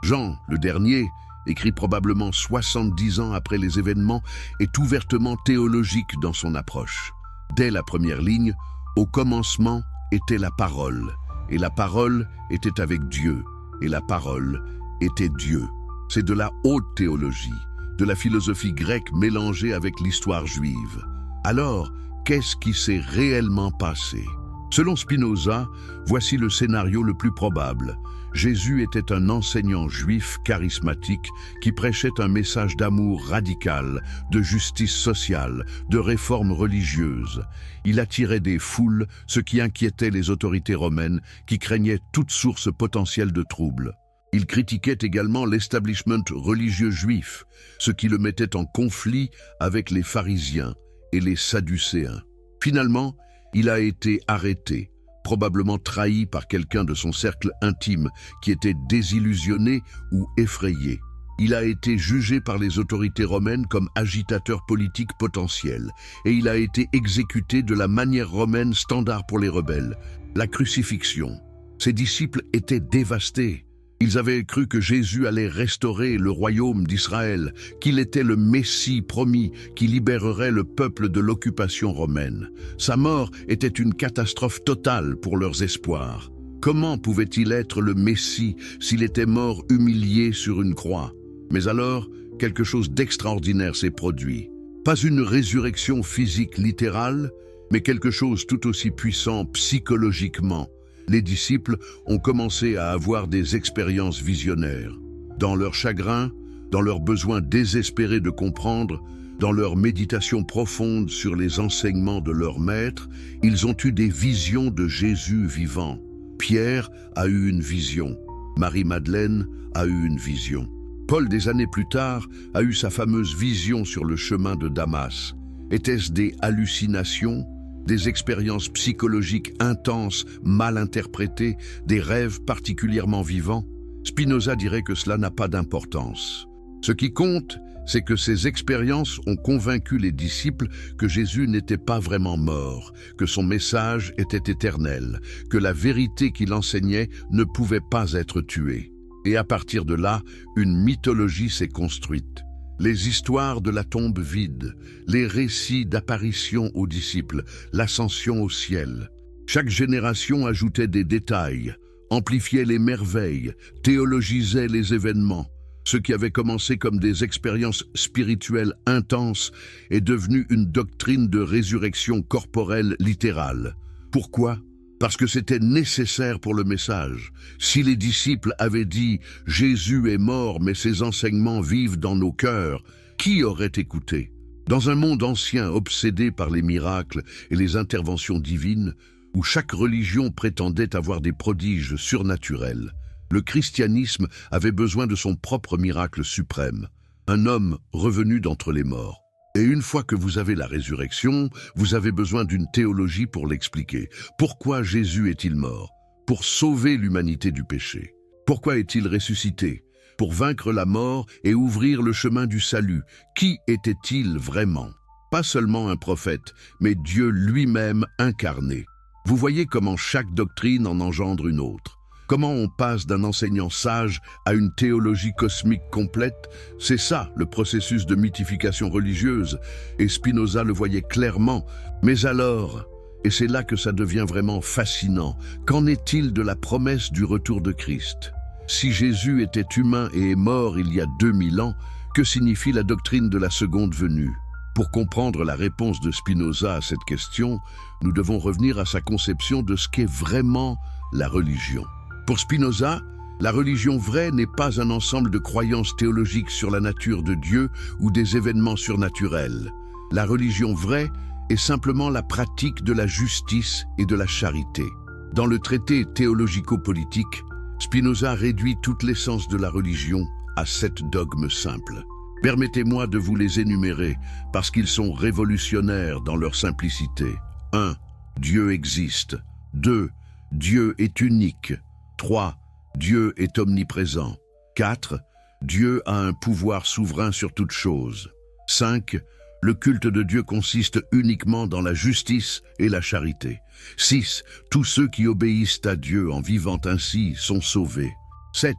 Jean, le dernier, écrit probablement 70 ans après les événements, est ouvertement théologique dans son approche. Dès la première ligne, au commencement était la parole, et la parole était avec Dieu, et la parole était Dieu. C'est de la haute théologie, de la philosophie grecque mélangée avec l'histoire juive. Alors, qu'est-ce qui s'est réellement passé? Selon Spinoza, voici le scénario le plus probable. Jésus était un enseignant juif charismatique qui prêchait un message d'amour radical, de justice sociale, de réforme religieuse. Il attirait des foules, ce qui inquiétait les autorités romaines qui craignaient toute source potentielle de troubles. Il critiquait également l'establishment religieux juif, ce qui le mettait en conflit avec les pharisiens et les sadducéens. Finalement, il a été arrêté, probablement trahi par quelqu'un de son cercle intime qui était désillusionné ou effrayé. Il a été jugé par les autorités romaines comme agitateur politique potentiel et il a été exécuté de la manière romaine standard pour les rebelles, la crucifixion. Ses disciples étaient dévastés. Ils avaient cru que Jésus allait restaurer le royaume d'Israël, qu'il était le Messie promis qui libérerait le peuple de l'occupation romaine. Sa mort était une catastrophe totale pour leurs espoirs. Comment pouvait-il être le Messie s'il était mort humilié sur une croix? Mais alors, quelque chose d'extraordinaire s'est produit. Pas une résurrection physique littérale, mais quelque chose tout aussi puissant psychologiquement. Les disciples ont commencé à avoir des expériences visionnaires. Dans leur chagrin, dans leur besoin désespéré de comprendre, dans leur méditation profonde sur les enseignements de leur maître, ils ont eu des visions de Jésus vivant. Pierre a eu une vision. Marie-Madeleine a eu une vision. Paul, des années plus tard, a eu sa fameuse vision sur le chemin de Damas. Était-ce des hallucinations ? Des expériences psychologiques intenses, mal interprétées, des rêves particulièrement vivants? Spinoza dirait que cela n'a pas d'importance. Ce qui compte, c'est que ces expériences ont convaincu les disciples que Jésus n'était pas vraiment mort, que son message était éternel, que la vérité qu'il enseignait ne pouvait pas être tuée. Et à partir de là, une mythologie s'est construite. Les histoires de la tombe vide, les récits d'apparitions aux disciples, l'ascension au ciel. Chaque génération ajoutait des détails, amplifiait les merveilles, théologisait les événements. Ce qui avait commencé comme des expériences spirituelles intenses est devenu une doctrine de résurrection corporelle littérale. Pourquoi ? Parce que c'était nécessaire pour le message. Si les disciples avaient dit « Jésus est mort, mais ses enseignements vivent dans nos cœurs », qui aurait écouté? Dans un monde ancien obsédé par les miracles et les interventions divines, où chaque religion prétendait avoir des prodiges surnaturels, le christianisme avait besoin de son propre miracle suprême, un homme revenu d'entre les morts. Et une fois que vous avez la résurrection, vous avez besoin d'une théologie pour l'expliquer. Pourquoi Jésus est-il mort? Pour sauver l'humanité du péché. Pourquoi est-il ressuscité? Pour vaincre la mort et ouvrir le chemin du salut. Qui était-il vraiment? Pas seulement un prophète, mais Dieu lui-même incarné. Vous voyez comment chaque doctrine en engendre une autre. Comment on passe d'un enseignant sage à une théologie cosmique complète? C'est ça, le processus de mythification religieuse, et Spinoza le voyait clairement. Mais alors, et c'est là que ça devient vraiment fascinant, qu'en est-il de la promesse du retour de Christ? Si Jésus était humain et est mort il y a 2000 ans, Que signifie la doctrine de la seconde venue? Pour comprendre la réponse de Spinoza à cette question, nous devons revenir à sa conception de ce qu'est vraiment la religion. Pour Spinoza, la religion vraie n'est pas un ensemble de croyances théologiques sur la nature de Dieu ou des événements surnaturels. La religion vraie est simplement la pratique de la justice et de la charité. Dans le traité théologico-politique, Spinoza réduit toute l'essence de la religion à 7 dogmes simples. Permettez-moi de vous les énumérer parce qu'ils sont révolutionnaires dans leur simplicité. 1. Dieu existe. 2. Dieu est unique. 3. Dieu est omniprésent. 4. Dieu a un pouvoir souverain sur toute chose. 5. Le culte de Dieu consiste uniquement dans la justice et la charité. 6. Tous ceux qui obéissent à Dieu en vivant ainsi sont sauvés. 7.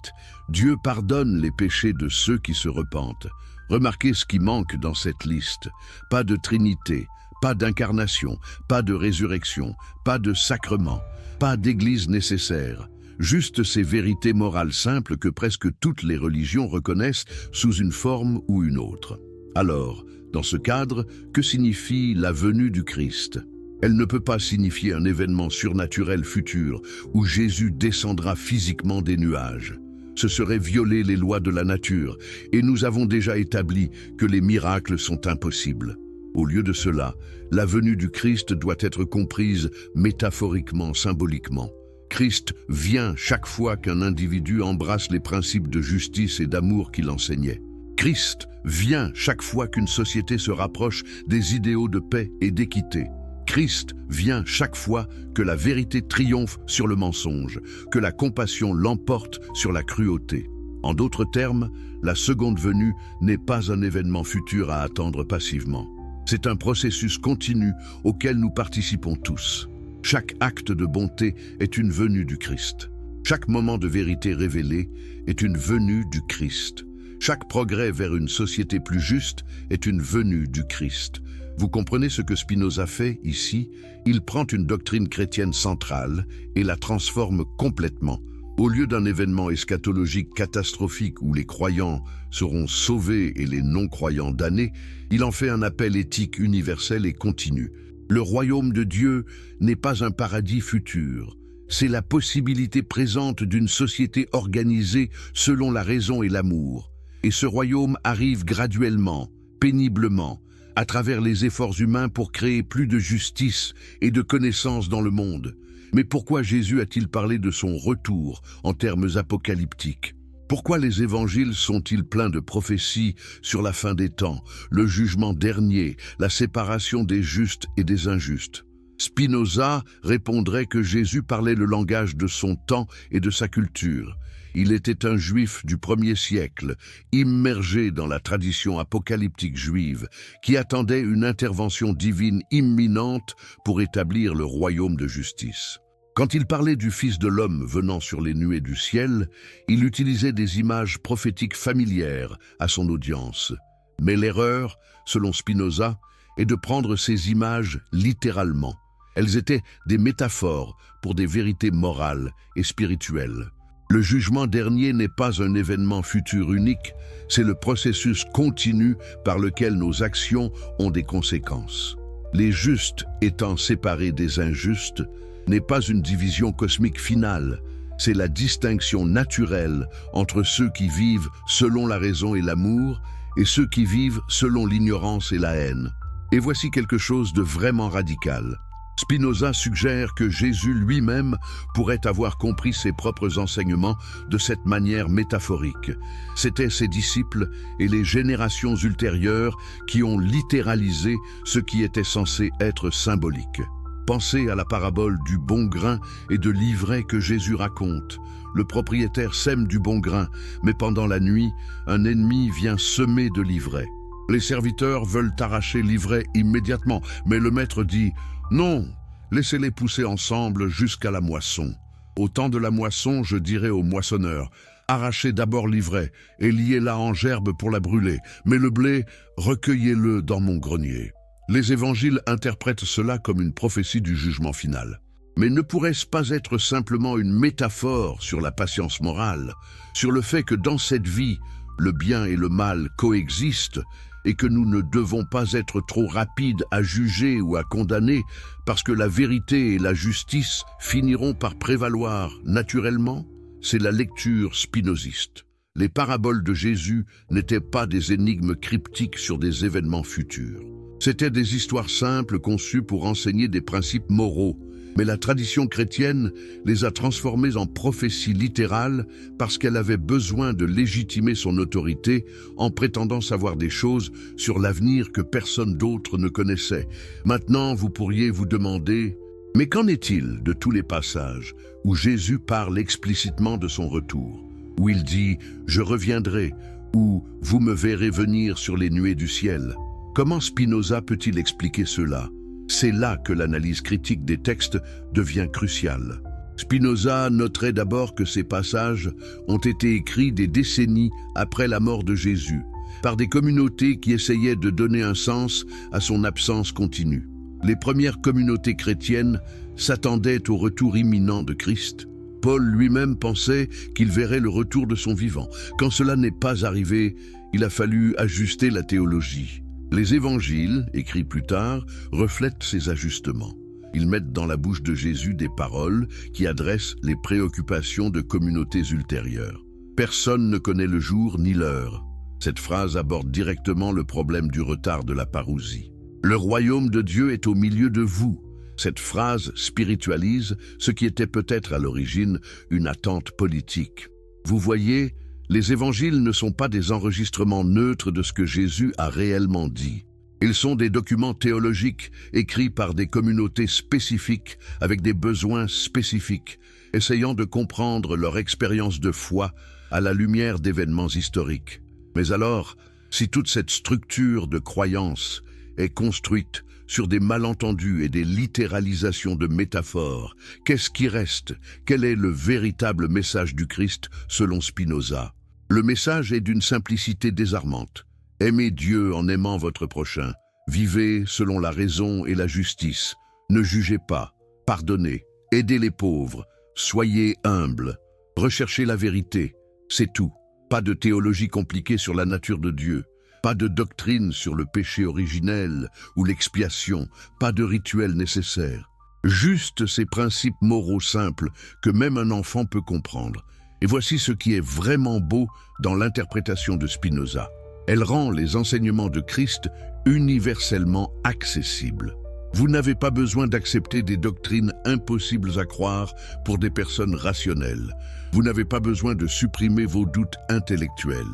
Dieu pardonne les péchés de ceux qui se repentent. Remarquez ce qui manque dans cette liste. Pas de Trinité, pas d'incarnation, pas de résurrection, pas de sacrement, pas d'église nécessaire. Juste ces vérités morales simples que presque toutes les religions reconnaissent sous une forme ou une autre. Alors, dans ce cadre, que signifie la venue du Christ? Elle ne peut pas signifier un événement surnaturel futur où Jésus descendra physiquement des nuages. Ce serait violer les lois de la nature, et nous avons déjà établi que les miracles sont impossibles. Au lieu de cela, la venue du Christ doit être comprise métaphoriquement, symboliquement. Christ vient chaque fois qu'un individu embrasse les principes de justice et d'amour qu'il enseignait. Christ vient chaque fois qu'une société se rapproche des idéaux de paix et d'équité. Christ vient chaque fois que la vérité triomphe sur le mensonge, que la compassion l'emporte sur la cruauté. En d'autres termes, la seconde venue n'est pas un événement futur à attendre passivement. C'est un processus continu auquel nous participons tous. Chaque acte de bonté est une venue du Christ. Chaque moment de vérité révélée est une venue du Christ. Chaque progrès vers une société plus juste est une venue du Christ. Vous comprenez ce que Spinoza fait ici? Il prend une doctrine chrétienne centrale et la transforme complètement. Au lieu d'un événement eschatologique catastrophique où les croyants seront sauvés et les non-croyants damnés, il en fait un appel éthique universel et continu. Le royaume de Dieu n'est pas un paradis futur. C'est la possibilité présente d'une société organisée selon la raison et l'amour. Et ce royaume arrive graduellement, péniblement, à travers les efforts humains pour créer plus de justice et de connaissance dans le monde. Mais pourquoi Jésus a-t-il parlé de son retour en termes apocalyptiques? Pourquoi les évangiles sont-ils pleins de prophéties sur la fin des temps, le jugement dernier, la séparation des justes et des injustes? Spinoza répondrait que Jésus parlait le langage de son temps et de sa culture. Il était un juif du 1er siècle, immergé dans la tradition apocalyptique juive, qui attendait une intervention divine imminente pour établir le royaume de justice. Quand il parlait du Fils de l'homme venant sur les nuées du ciel, il utilisait des images prophétiques familières à son audience. Mais l'erreur, selon Spinoza, est de prendre ces images littéralement. Elles étaient des métaphores pour des vérités morales et spirituelles. Le jugement dernier n'est pas un événement futur unique, c'est le processus continu par lequel nos actions ont des conséquences. Les justes étant séparés des injustes n'est pas une division cosmique finale, c'est la distinction naturelle entre ceux qui vivent selon la raison et l'amour et ceux qui vivent selon l'ignorance et la haine. Et voici quelque chose de vraiment radical. Spinoza suggère que Jésus lui-même pourrait avoir compris ses propres enseignements de cette manière métaphorique. C'étaient ses disciples et les générations ultérieures qui ont littéralisé ce qui était censé être symbolique. Pensez à la parabole du bon grain et de l'ivraie que Jésus raconte. Le propriétaire sème du bon grain, mais pendant la nuit, un ennemi vient semer de l'ivraie. Les serviteurs veulent arracher l'ivraie immédiatement, mais le maître dit « Non, laissez-les pousser ensemble jusqu'à la moisson. Au temps de la moisson, je dirai au moissonneur, arrachez d'abord l'ivraie et liez-la en gerbe pour la brûler, mais le blé, recueillez-le dans mon grenier. » Les évangiles interprètent cela comme une prophétie du jugement final. Mais ne pourrait-ce pas être simplement une métaphore sur la patience morale, sur le fait que dans cette vie, le bien et le mal coexistent et que nous ne devons pas être trop rapides à juger ou à condamner parce que la vérité et la justice finiront par prévaloir naturellement, c'est la lecture spinoziste. Les paraboles de Jésus n'étaient pas des énigmes cryptiques sur des événements futurs. C'étaient des histoires simples conçues pour enseigner des principes moraux, mais la tradition chrétienne les a transformées en prophéties littérales parce qu'elle avait besoin de légitimer son autorité en prétendant savoir des choses sur l'avenir que personne d'autre ne connaissait. Maintenant, vous pourriez vous demander, mais qu'en est-il de tous les passages où Jésus parle explicitement de son retour, où il dit « Je reviendrai » ou « Vous me verrez venir sur les nuées du ciel ». Comment Spinoza peut-il expliquer cela? C'est là que l'analyse critique des textes devient cruciale. Spinoza noterait d'abord que ces passages ont été écrits des décennies après la mort de Jésus, par des communautés qui essayaient de donner un sens à son absence continue. Les premières communautés chrétiennes s'attendaient au retour imminent de Christ. Paul lui-même pensait qu'il verrait le retour de son vivant. Quand cela n'est pas arrivé, il a fallu ajuster la théologie. Les évangiles, écrits plus tard, reflètent ces ajustements. Ils mettent dans la bouche de Jésus des paroles qui adressent les préoccupations de communautés ultérieures. Personne ne connaît le jour ni l'heure. Cette phrase aborde directement le problème du retard de la parousie. Le royaume de Dieu est au milieu de vous. Cette phrase spiritualise ce qui était peut-être à l'origine une attente politique. Vous voyez, les évangiles ne sont pas des enregistrements neutres de ce que Jésus a réellement dit. Ils sont des documents théologiques écrits par des communautés spécifiques avec des besoins spécifiques, essayant de comprendre leur expérience de foi à la lumière d'événements historiques. Mais alors, si toute cette structure de croyance est construite sur des malentendus et des littéralisations de métaphores, qu'est-ce qui reste? Quel est le véritable message du Christ selon Spinoza? Le message est d'une simplicité désarmante. Aimez Dieu en aimant votre prochain. Vivez selon la raison et la justice. Ne jugez pas. Pardonnez. Aidez les pauvres. Soyez humbles. Recherchez la vérité. C'est tout. Pas de théologie compliquée sur la nature de Dieu. Pas de doctrine sur le péché originel ou l'expiation. Pas de rituel nécessaire. Juste ces principes moraux simples que même un enfant peut comprendre. Et voici ce qui est vraiment beau dans l'interprétation de Spinoza. Elle rend les enseignements de Christ universellement accessibles. Vous n'avez pas besoin d'accepter des doctrines impossibles à croire pour des personnes rationnelles. Vous n'avez pas besoin de supprimer vos doutes intellectuels.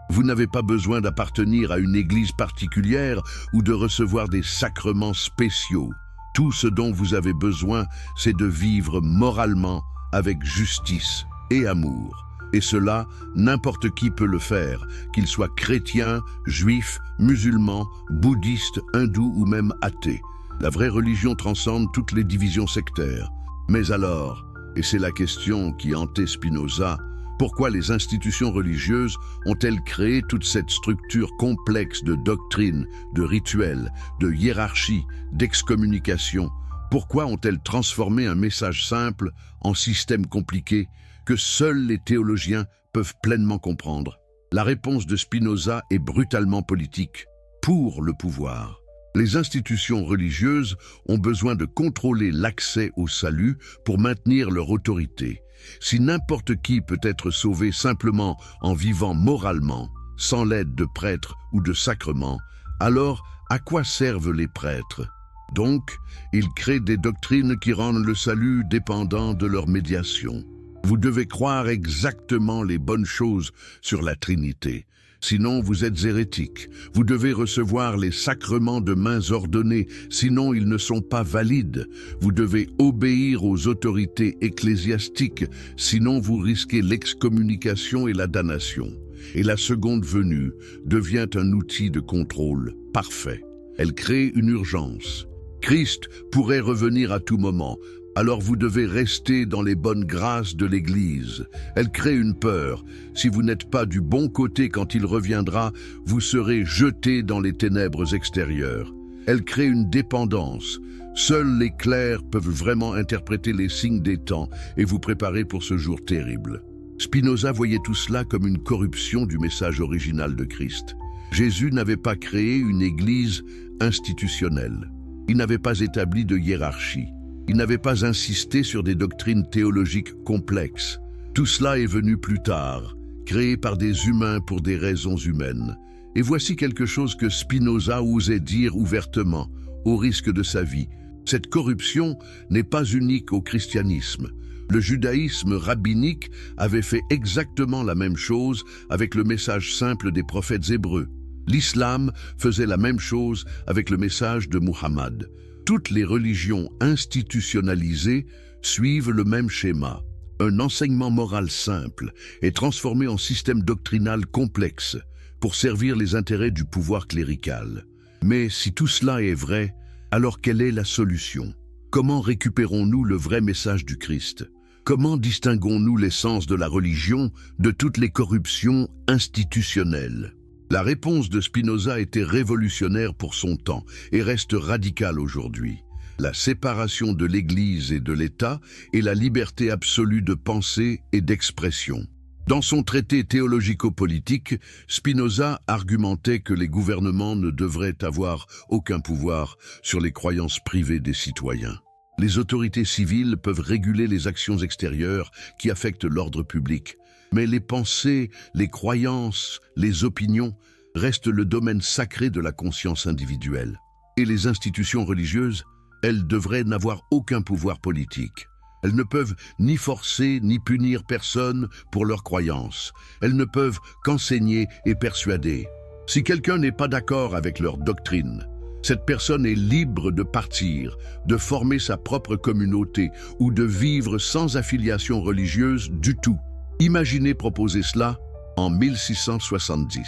Vous n'avez pas besoin d'appartenir à une église particulière ou de recevoir des sacrements spéciaux. Tout ce dont vous avez besoin, c'est de vivre moralement avec justice et amour. Et cela, n'importe qui peut le faire, qu'il soit chrétien, juif, musulman, bouddhiste, hindou ou même athée. La vraie religion transcende toutes les divisions sectaires. Mais alors, et c'est la question qui hantait Spinoza, pourquoi les institutions religieuses ont-elles créé toute cette structure complexe de doctrines, de rituels, de hiérarchie, d'excommunication? Pourquoi ont-elles transformé un message simple en système compliqué que seuls les théologiens peuvent pleinement comprendre? La réponse de Spinoza est brutalement politique, pour le pouvoir. Les institutions religieuses ont besoin de contrôler l'accès au salut pour maintenir leur autorité. Si n'importe qui peut être sauvé simplement en vivant moralement, sans l'aide de prêtres ou de sacrements, alors à quoi servent les prêtres? Donc, ils créent des doctrines qui rendent le salut dépendant de leur médiation. Vous devez croire exactement les bonnes choses sur la Trinité. Sinon, vous êtes hérétique. Vous devez recevoir les sacrements de mains ordonnées, sinon ils ne sont pas valides. Vous devez obéir aux autorités ecclésiastiques, sinon vous risquez l'excommunication et la damnation. Et la seconde venue devient un outil de contrôle parfait. Elle crée une urgence. Christ pourrait revenir à tout moment. Alors vous devez rester dans les bonnes grâces de l'Église. Elle crée une peur. Si vous n'êtes pas du bon côté quand il reviendra, vous serez jeté dans les ténèbres extérieures. Elle crée une dépendance. Seuls les clercs peuvent vraiment interpréter les signes des temps et vous préparer pour ce jour terrible. Spinoza voyait tout cela comme une corruption du message original de Christ. Jésus n'avait pas créé une église institutionnelle. Il n'avait pas établi de hiérarchie. Il n'avait pas insisté sur des doctrines théologiques complexes. Tout cela est venu plus tard, créé par des humains pour des raisons humaines. Et voici quelque chose que Spinoza osait dire ouvertement, au risque de sa vie. Cette corruption n'est pas unique au christianisme. Le judaïsme rabbinique avait fait exactement la même chose avec le message simple des prophètes hébreux. L'islam faisait la même chose avec le message de Muhammad. Toutes les religions institutionnalisées suivent le même schéma. Un enseignement moral simple est transformé en système doctrinal complexe pour servir les intérêts du pouvoir clérical. Mais si tout cela est vrai, alors quelle est la solution? Comment récupérons-nous le vrai message du Christ? Comment distinguons-nous l'essence de la religion de toutes les corruptions institutionnelles? La réponse de Spinoza était révolutionnaire pour son temps et reste radicale aujourd'hui. La séparation de l'Église et de l'État et la liberté absolue de pensée et d'expression. Dans son traité théologico-politique, Spinoza argumentait que les gouvernements ne devraient avoir aucun pouvoir sur les croyances privées des citoyens. Les autorités civiles peuvent réguler les actions extérieures qui affectent l'ordre public. Mais les pensées, les croyances, les opinions restent le domaine sacré de la conscience individuelle. Et les institutions religieuses, elles devraient n'avoir aucun pouvoir politique. Elles ne peuvent ni forcer ni punir personne pour leurs croyances. Elles ne peuvent qu'enseigner et persuader. Si quelqu'un n'est pas d'accord avec leur doctrine, cette personne est libre de partir, de former sa propre communauté ou de vivre sans affiliation religieuse du tout. Imaginez proposer cela en 1670.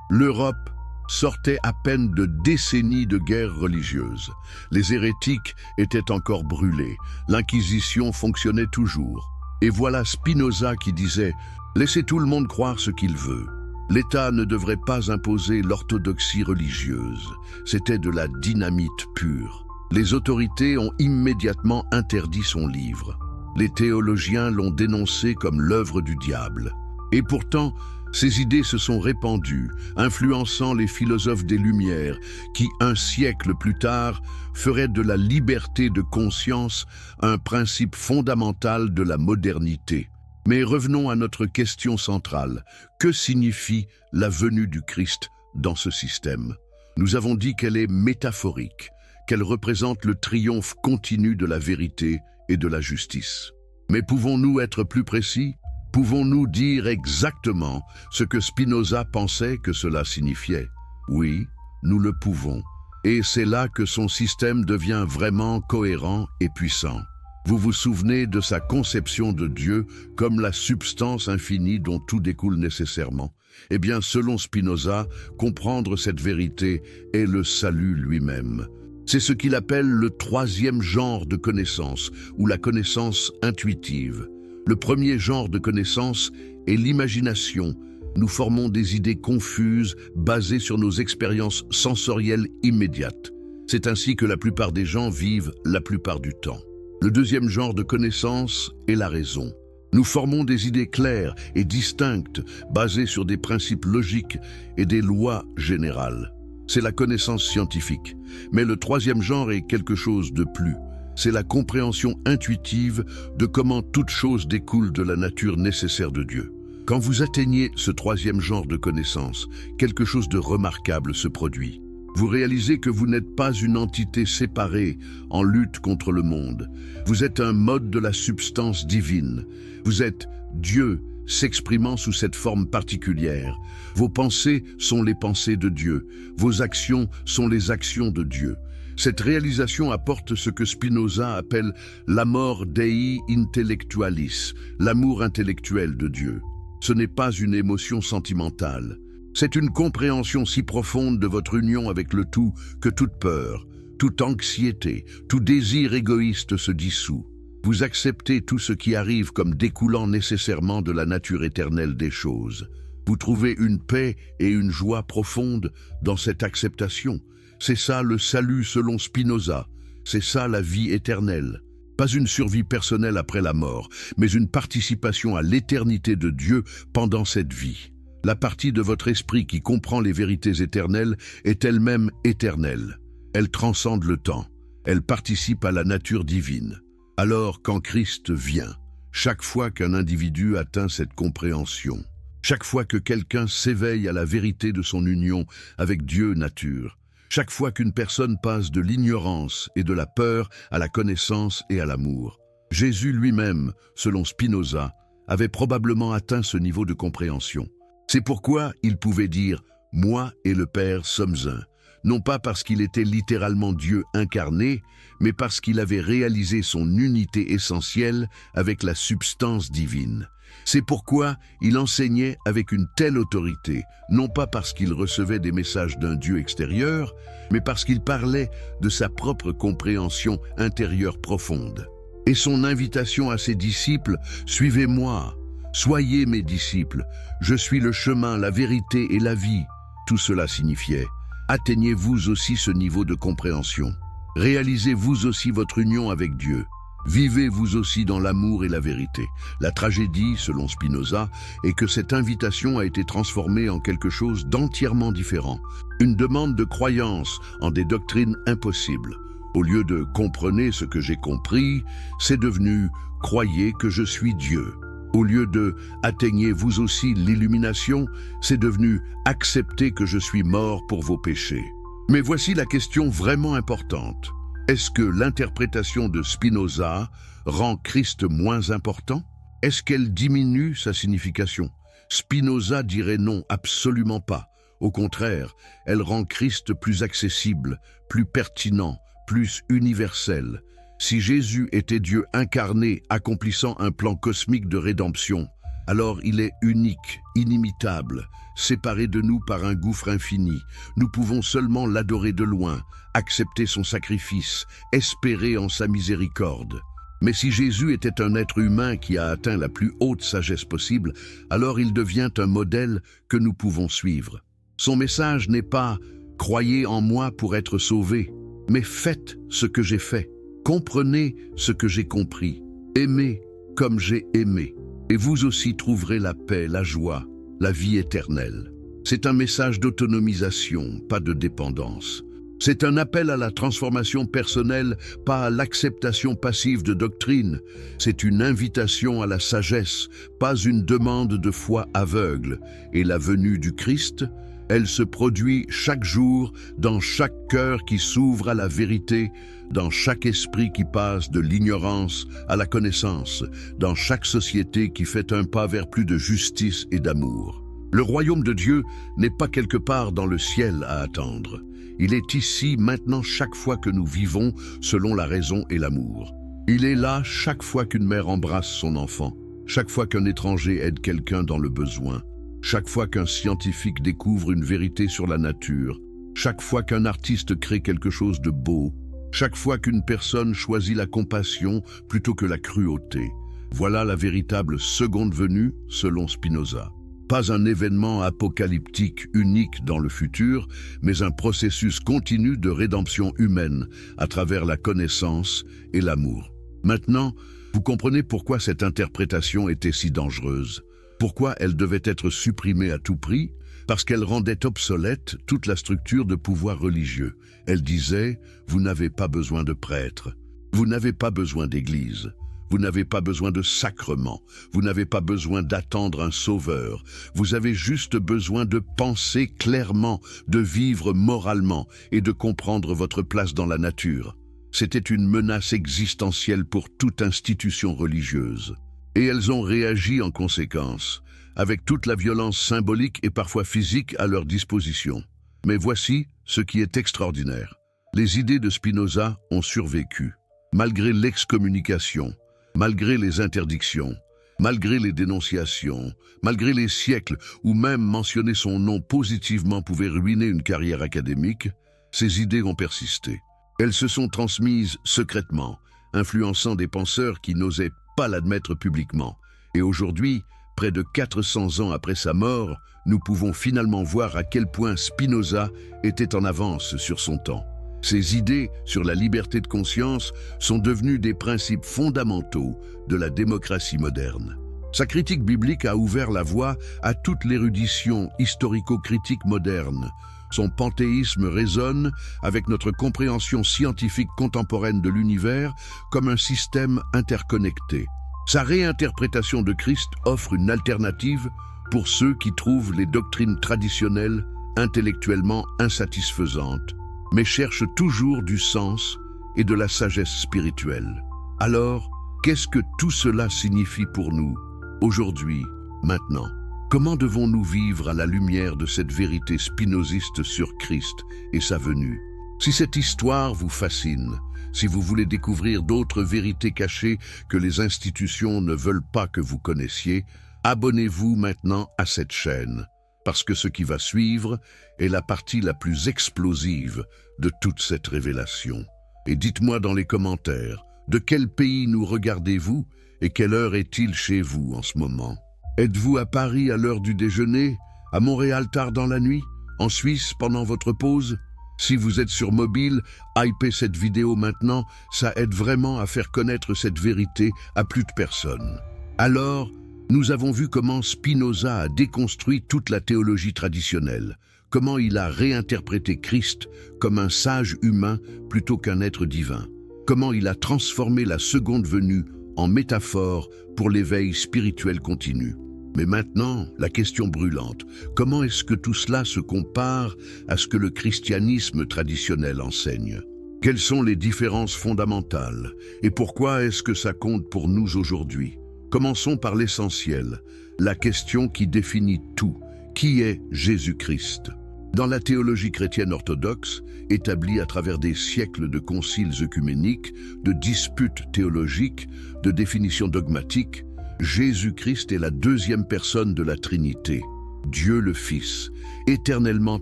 L'Europe sortait à peine de décennies de guerres religieuses. Les hérétiques étaient encore brûlés. L'Inquisition fonctionnait toujours. Et voilà Spinoza qui disait « Laissez tout le monde croire ce qu'il veut ». L'État ne devrait pas imposer l'orthodoxie religieuse. C'était de la dynamite pure. Les autorités ont immédiatement interdit son livre. Les théologiens l'ont dénoncé comme l'œuvre du diable. Et pourtant, ces idées se sont répandues, influençant les philosophes des Lumières, qui, un siècle plus tard, feraient de la liberté de conscience un principe fondamental de la modernité. Mais revenons à notre question centrale. Que signifie la venue du Christ dans ce système? Nous avons dit qu'elle est métaphorique, qu'elle représente le triomphe continu de la vérité et de la justice. Mais pouvons-nous être plus précis? Pouvons-nous dire exactement ce que Spinoza pensait que cela signifiait? Oui, nous le pouvons. Et c'est là que son système devient vraiment cohérent et puissant. Vous vous souvenez de sa conception de Dieu comme la substance infinie dont tout découle nécessairement? Eh bien, selon Spinoza, comprendre cette vérité est le salut lui-même. C'est ce qu'il appelle le troisième genre de connaissance, ou la connaissance intuitive. Le premier genre de connaissance est l'imagination. Nous formons des idées confuses basées sur nos expériences sensorielles immédiates. C'est ainsi que la plupart des gens vivent la plupart du temps. Le deuxième genre de connaissance est la raison. Nous formons des idées claires et distinctes basées sur des principes logiques et des lois générales. C'est la connaissance scientifique. Mais le troisième genre est quelque chose de plus. C'est la compréhension intuitive de comment toute chose découle de la nature nécessaire de Dieu. Quand vous atteignez ce troisième genre de connaissance, quelque chose de remarquable se produit. Vous réalisez que vous n'êtes pas une entité séparée en lutte contre le monde. Vous êtes un mode de la substance divine. Vous êtes Dieu s'exprimant sous cette forme particulière. Vos pensées sont les pensées de Dieu. Vos actions sont les actions de Dieu. Cette réalisation apporte ce que Spinoza appelle l'amor Dei intellectualis, l'amour intellectuel de Dieu. Ce n'est pas une émotion sentimentale. C'est une compréhension si profonde de votre union avec le tout que toute peur, toute anxiété, tout désir égoïste se dissout. Vous acceptez tout ce qui arrive comme découlant nécessairement de la nature éternelle des choses. Vous trouvez une paix et une joie profonde dans cette acceptation. C'est ça le salut selon Spinoza. C'est ça la vie éternelle. Pas une survie personnelle après la mort, mais une participation à l'éternité de Dieu pendant cette vie. La partie de votre esprit qui comprend les vérités éternelles est elle-même éternelle. Elle transcende le temps. Elle participe à la nature divine. Alors, quand Christ vient, chaque fois qu'un individu atteint cette compréhension, chaque fois que quelqu'un s'éveille à la vérité de son union avec Dieu nature, chaque fois qu'une personne passe de l'ignorance et de la peur à la connaissance et à l'amour, Jésus lui-même, selon Spinoza, avait probablement atteint ce niveau de compréhension. C'est pourquoi il pouvait dire « Moi et le Père sommes un », non pas parce qu'il était littéralement Dieu incarné, mais parce qu'il avait réalisé son unité essentielle avec la substance divine. C'est pourquoi il enseignait avec une telle autorité, non pas parce qu'il recevait des messages d'un Dieu extérieur, mais parce qu'il parlait de sa propre compréhension intérieure profonde. Et son invitation à ses disciples « Suivez-moi, soyez mes disciples, je suis le chemin, la vérité et la vie », tout cela signifiait « Atteignez-vous aussi ce niveau de compréhension, réalisez-vous aussi votre union avec Dieu. » Vivez vous aussi dans l'amour et la vérité. La tragédie, selon Spinoza, est que cette invitation a été transformée en quelque chose d'entièrement différent. Une demande de croyance en des doctrines impossibles. Au lieu de « comprenez ce que j'ai compris », c'est devenu « croyez que je suis Dieu ». Au lieu de « atteignez vous aussi l'illumination », c'est devenu « acceptez que je suis mort pour vos péchés ». Mais voici la question vraiment importante. Est-ce que l'interprétation de Spinoza rend Christ moins important? Est-ce qu'elle diminue sa signification? Spinoza dirait non, absolument pas. Au contraire, elle rend Christ plus accessible, plus pertinent, plus universel. Si Jésus était Dieu incarné accomplissant un plan cosmique de rédemption, alors il est unique, inimitable, séparé de nous par un gouffre infini. Nous pouvons seulement l'adorer de loin, accepter son sacrifice, espérer en sa miséricorde. Mais si Jésus était un être humain qui a atteint la plus haute sagesse possible, alors il devient un modèle que nous pouvons suivre. Son message n'est pas « croyez en moi pour être sauvés », mais « faites ce que j'ai fait, comprenez ce que j'ai compris, aimez comme j'ai aimé, et vous aussi trouverez la paix, la joie, la vie éternelle. » C'est un message d'autonomisation, pas de dépendance. C'est un appel à la transformation personnelle, pas à l'acceptation passive de doctrine. C'est une invitation à la sagesse, pas une demande de foi aveugle. Et la venue du Christ, elle se produit chaque jour dans chaque cœur qui s'ouvre à la vérité, dans chaque esprit qui passe de l'ignorance à la connaissance, dans chaque société qui fait un pas vers plus de justice et d'amour. Le royaume de Dieu n'est pas quelque part dans le ciel à attendre. Il est ici, maintenant, chaque fois que nous vivons selon la raison et l'amour. Il est là chaque fois qu'une mère embrasse son enfant, chaque fois qu'un étranger aide quelqu'un dans le besoin, chaque fois qu'un scientifique découvre une vérité sur la nature, chaque fois qu'un artiste crée quelque chose de beau, chaque fois qu'une personne choisit la compassion plutôt que la cruauté. Voilà la véritable seconde venue, selon Spinoza. Pas un événement apocalyptique unique dans le futur, mais un processus continu de rédemption humaine à travers la connaissance et l'amour. Maintenant, vous comprenez pourquoi cette interprétation était si dangereuse. Pourquoi elle devait être supprimée à tout prix? Parce qu'elle rendait obsolète toute la structure de pouvoir religieux. Elle disait « Vous n'avez pas besoin de prêtres, vous n'avez pas besoin d'église. Vous n'avez pas besoin de sacrements, vous n'avez pas besoin d'attendre un sauveur, vous avez juste besoin de penser clairement, de vivre moralement et de comprendre votre place dans la nature. » C'était une menace existentielle pour toute institution religieuse. Et elles ont réagi en conséquence, avec toute la violence symbolique et parfois physique à leur disposition. Mais voici ce qui est extraordinaire. Les idées de Spinoza ont survécu, malgré l'excommunication, malgré les interdictions, malgré les dénonciations, malgré les siècles où même mentionner son nom positivement pouvait ruiner une carrière académique, ces idées ont persisté. Elles se sont transmises secrètement, influençant des penseurs qui n'osaient pas l'admettre publiquement. Et aujourd'hui, près de 400 ans après sa mort, nous pouvons finalement voir à quel point Spinoza était en avance sur son temps. Ces idées sur la liberté de conscience sont devenues des principes fondamentaux de la démocratie moderne. Sa critique biblique a ouvert la voie à toute l'érudition historico-critique moderne. Son panthéisme résonne avec notre compréhension scientifique contemporaine de l'univers comme un système interconnecté. Sa réinterprétation de Christ offre une alternative pour ceux qui trouvent les doctrines traditionnelles intellectuellement insatisfaisantes, mais cherchent toujours du sens et de la sagesse spirituelle. Alors, qu'est-ce que tout cela signifie pour nous, aujourd'hui, maintenant? Comment devons-nous vivre à la lumière de cette vérité spinoziste sur Christ et sa venue? Si cette histoire vous fascine, si vous voulez découvrir d'autres vérités cachées que les institutions ne veulent pas que vous connaissiez, abonnez-vous maintenant à cette chaîne, parce que ce qui va suivre est la partie la plus explosive de toute cette révélation. Et dites-moi dans les commentaires, de quel pays nous regardez-vous et quelle heure est-il chez vous en ce moment? Êtes-vous à Paris à l'heure du déjeuner, à Montréal tard dans la nuit, en Suisse pendant votre pause? Si vous êtes sur mobile, hypez cette vidéo maintenant, ça aide vraiment à faire connaître cette vérité à plus de personnes. Alors, nous avons vu comment Spinoza a déconstruit toute la théologie traditionnelle, comment il a réinterprété Christ comme un sage humain plutôt qu'un être divin, comment il a transformé la seconde venue en métaphore pour l'éveil spirituel continu. Mais maintenant, la question brûlante, comment est-ce que tout cela se compare à ce que le christianisme traditionnel enseigne? Quelles sont les différences fondamentales et pourquoi est-ce que ça compte pour nous aujourd'hui? Commençons par l'essentiel, la question qui définit tout. Qui est Jésus-Christ? Dans la théologie chrétienne orthodoxe, établie à travers des siècles de conciles œcuméniques, de disputes théologiques, de définitions dogmatiques, Jésus-Christ est la deuxième personne de la Trinité, Dieu le Fils, éternellement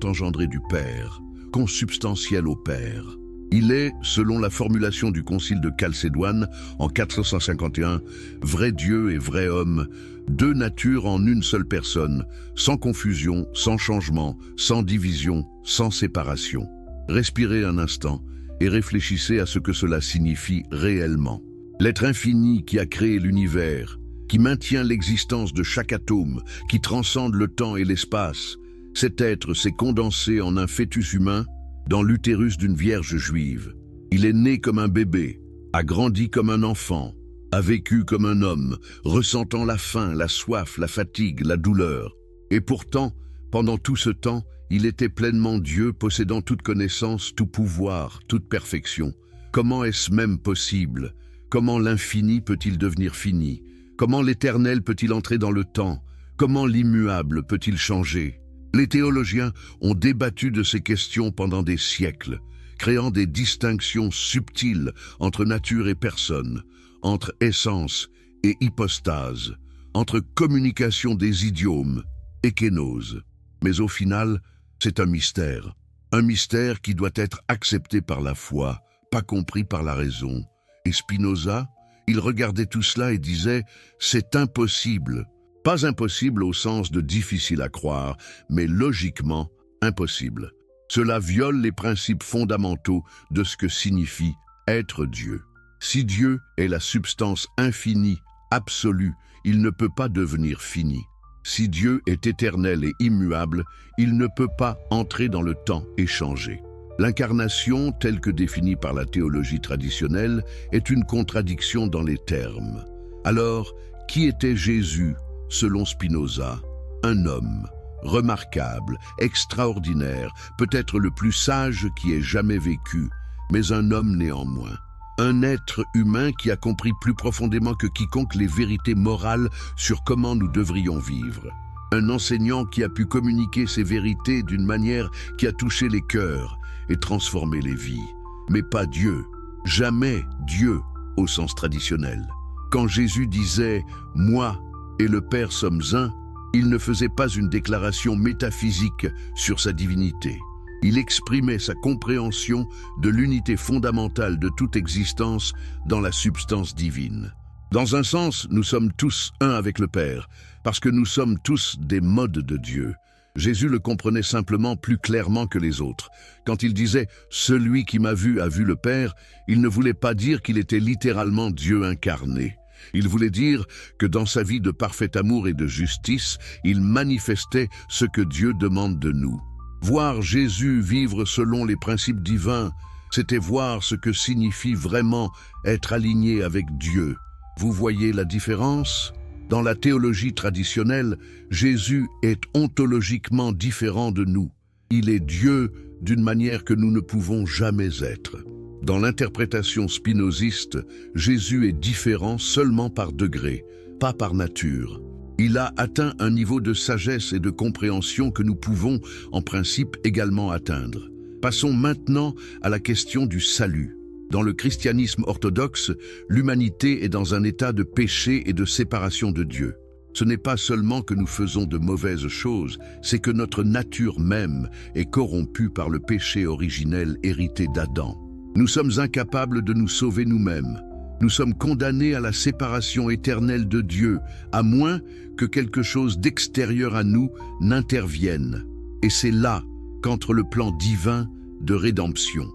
engendré du Père, consubstantiel au Père. Il est, selon la formulation du concile de Chalcédoine en 451, vrai Dieu et vrai homme, deux natures en une seule personne, sans confusion, sans changement, sans division, sans séparation. Respirez un instant et réfléchissez à ce que cela signifie réellement. L'être infini qui a créé l'univers, qui maintient l'existence de chaque atome, qui transcende le temps et l'espace, cet être s'est condensé en un fœtus humain dans l'utérus d'une vierge juive. Il est né comme un bébé, a grandi comme un enfant, a vécu comme un homme, ressentant la faim, la soif, la fatigue, la douleur. Et pourtant, pendant tout ce temps, il était pleinement Dieu, possédant toute connaissance, tout pouvoir, toute perfection. Comment est-ce même possible? Comment l'infini peut-il devenir fini? Comment l'éternel peut-il entrer dans le temps? Comment l'immuable peut-il changer? Les théologiens ont débattu de ces questions pendant des siècles, créant des distinctions subtiles entre nature et personne, entre essence et hypostase, entre communication des idiomes et kénose. Mais au final, c'est un mystère qui doit être accepté par la foi, pas compris par la raison. Et Spinoza, il regardait tout cela et disait « c'est impossible ». Pas impossible au sens de difficile à croire, mais logiquement impossible. Cela viole les principes fondamentaux de ce que signifie être Dieu. Si Dieu est la substance infinie, absolue, il ne peut pas devenir fini. Si Dieu est éternel et immuable, il ne peut pas entrer dans le temps et changer. L'incarnation, telle que définie par la théologie traditionnelle, est une contradiction dans les termes. Alors, qui était Jésus, selon Spinoza? Un homme, remarquable, extraordinaire, peut-être le plus sage qui ait jamais vécu, mais un homme néanmoins. Un être humain qui a compris plus profondément que quiconque les vérités morales sur comment nous devrions vivre. Un enseignant qui a pu communiquer ces vérités d'une manière qui a touché les cœurs et transformé les vies. Mais pas Dieu, jamais Dieu au sens traditionnel. Quand Jésus disait « Moi et le Père sommes un », il ne faisait pas une déclaration métaphysique sur sa divinité. Il exprimait sa compréhension de l'unité fondamentale de toute existence dans la substance divine. Dans un sens, nous sommes tous un avec le Père, parce que nous sommes tous des modes de Dieu. Jésus le comprenait simplement plus clairement que les autres. Quand il disait « Celui qui m'a vu a vu le Père », il ne voulait pas dire qu'il était littéralement Dieu incarné. Il voulait dire que dans sa vie de parfait amour et de justice, il manifestait ce que Dieu demande de nous. Voir Jésus vivre selon les principes divins, c'était voir ce que signifie vraiment être aligné avec Dieu. Vous voyez la différence ? Dans la théologie traditionnelle, Jésus est ontologiquement différent de nous. Il est Dieu d'une manière que nous ne pouvons jamais être. Dans l'interprétation spinoziste, Jésus est différent seulement par degré, pas par nature. Il a atteint un niveau de sagesse et de compréhension que nous pouvons, en principe, également atteindre. Passons maintenant à la question du salut. Dans le christianisme orthodoxe, l'humanité est dans un état de péché et de séparation de Dieu. Ce n'est pas seulement que nous faisons de mauvaises choses, c'est que notre nature même est corrompue par le péché originel hérité d'Adam. Nous sommes incapables de nous sauver nous-mêmes. Nous sommes condamnés à la séparation éternelle de Dieu, à moins que quelque chose d'extérieur à nous n'intervienne. Et c'est là qu'entre le plan divin de rédemption.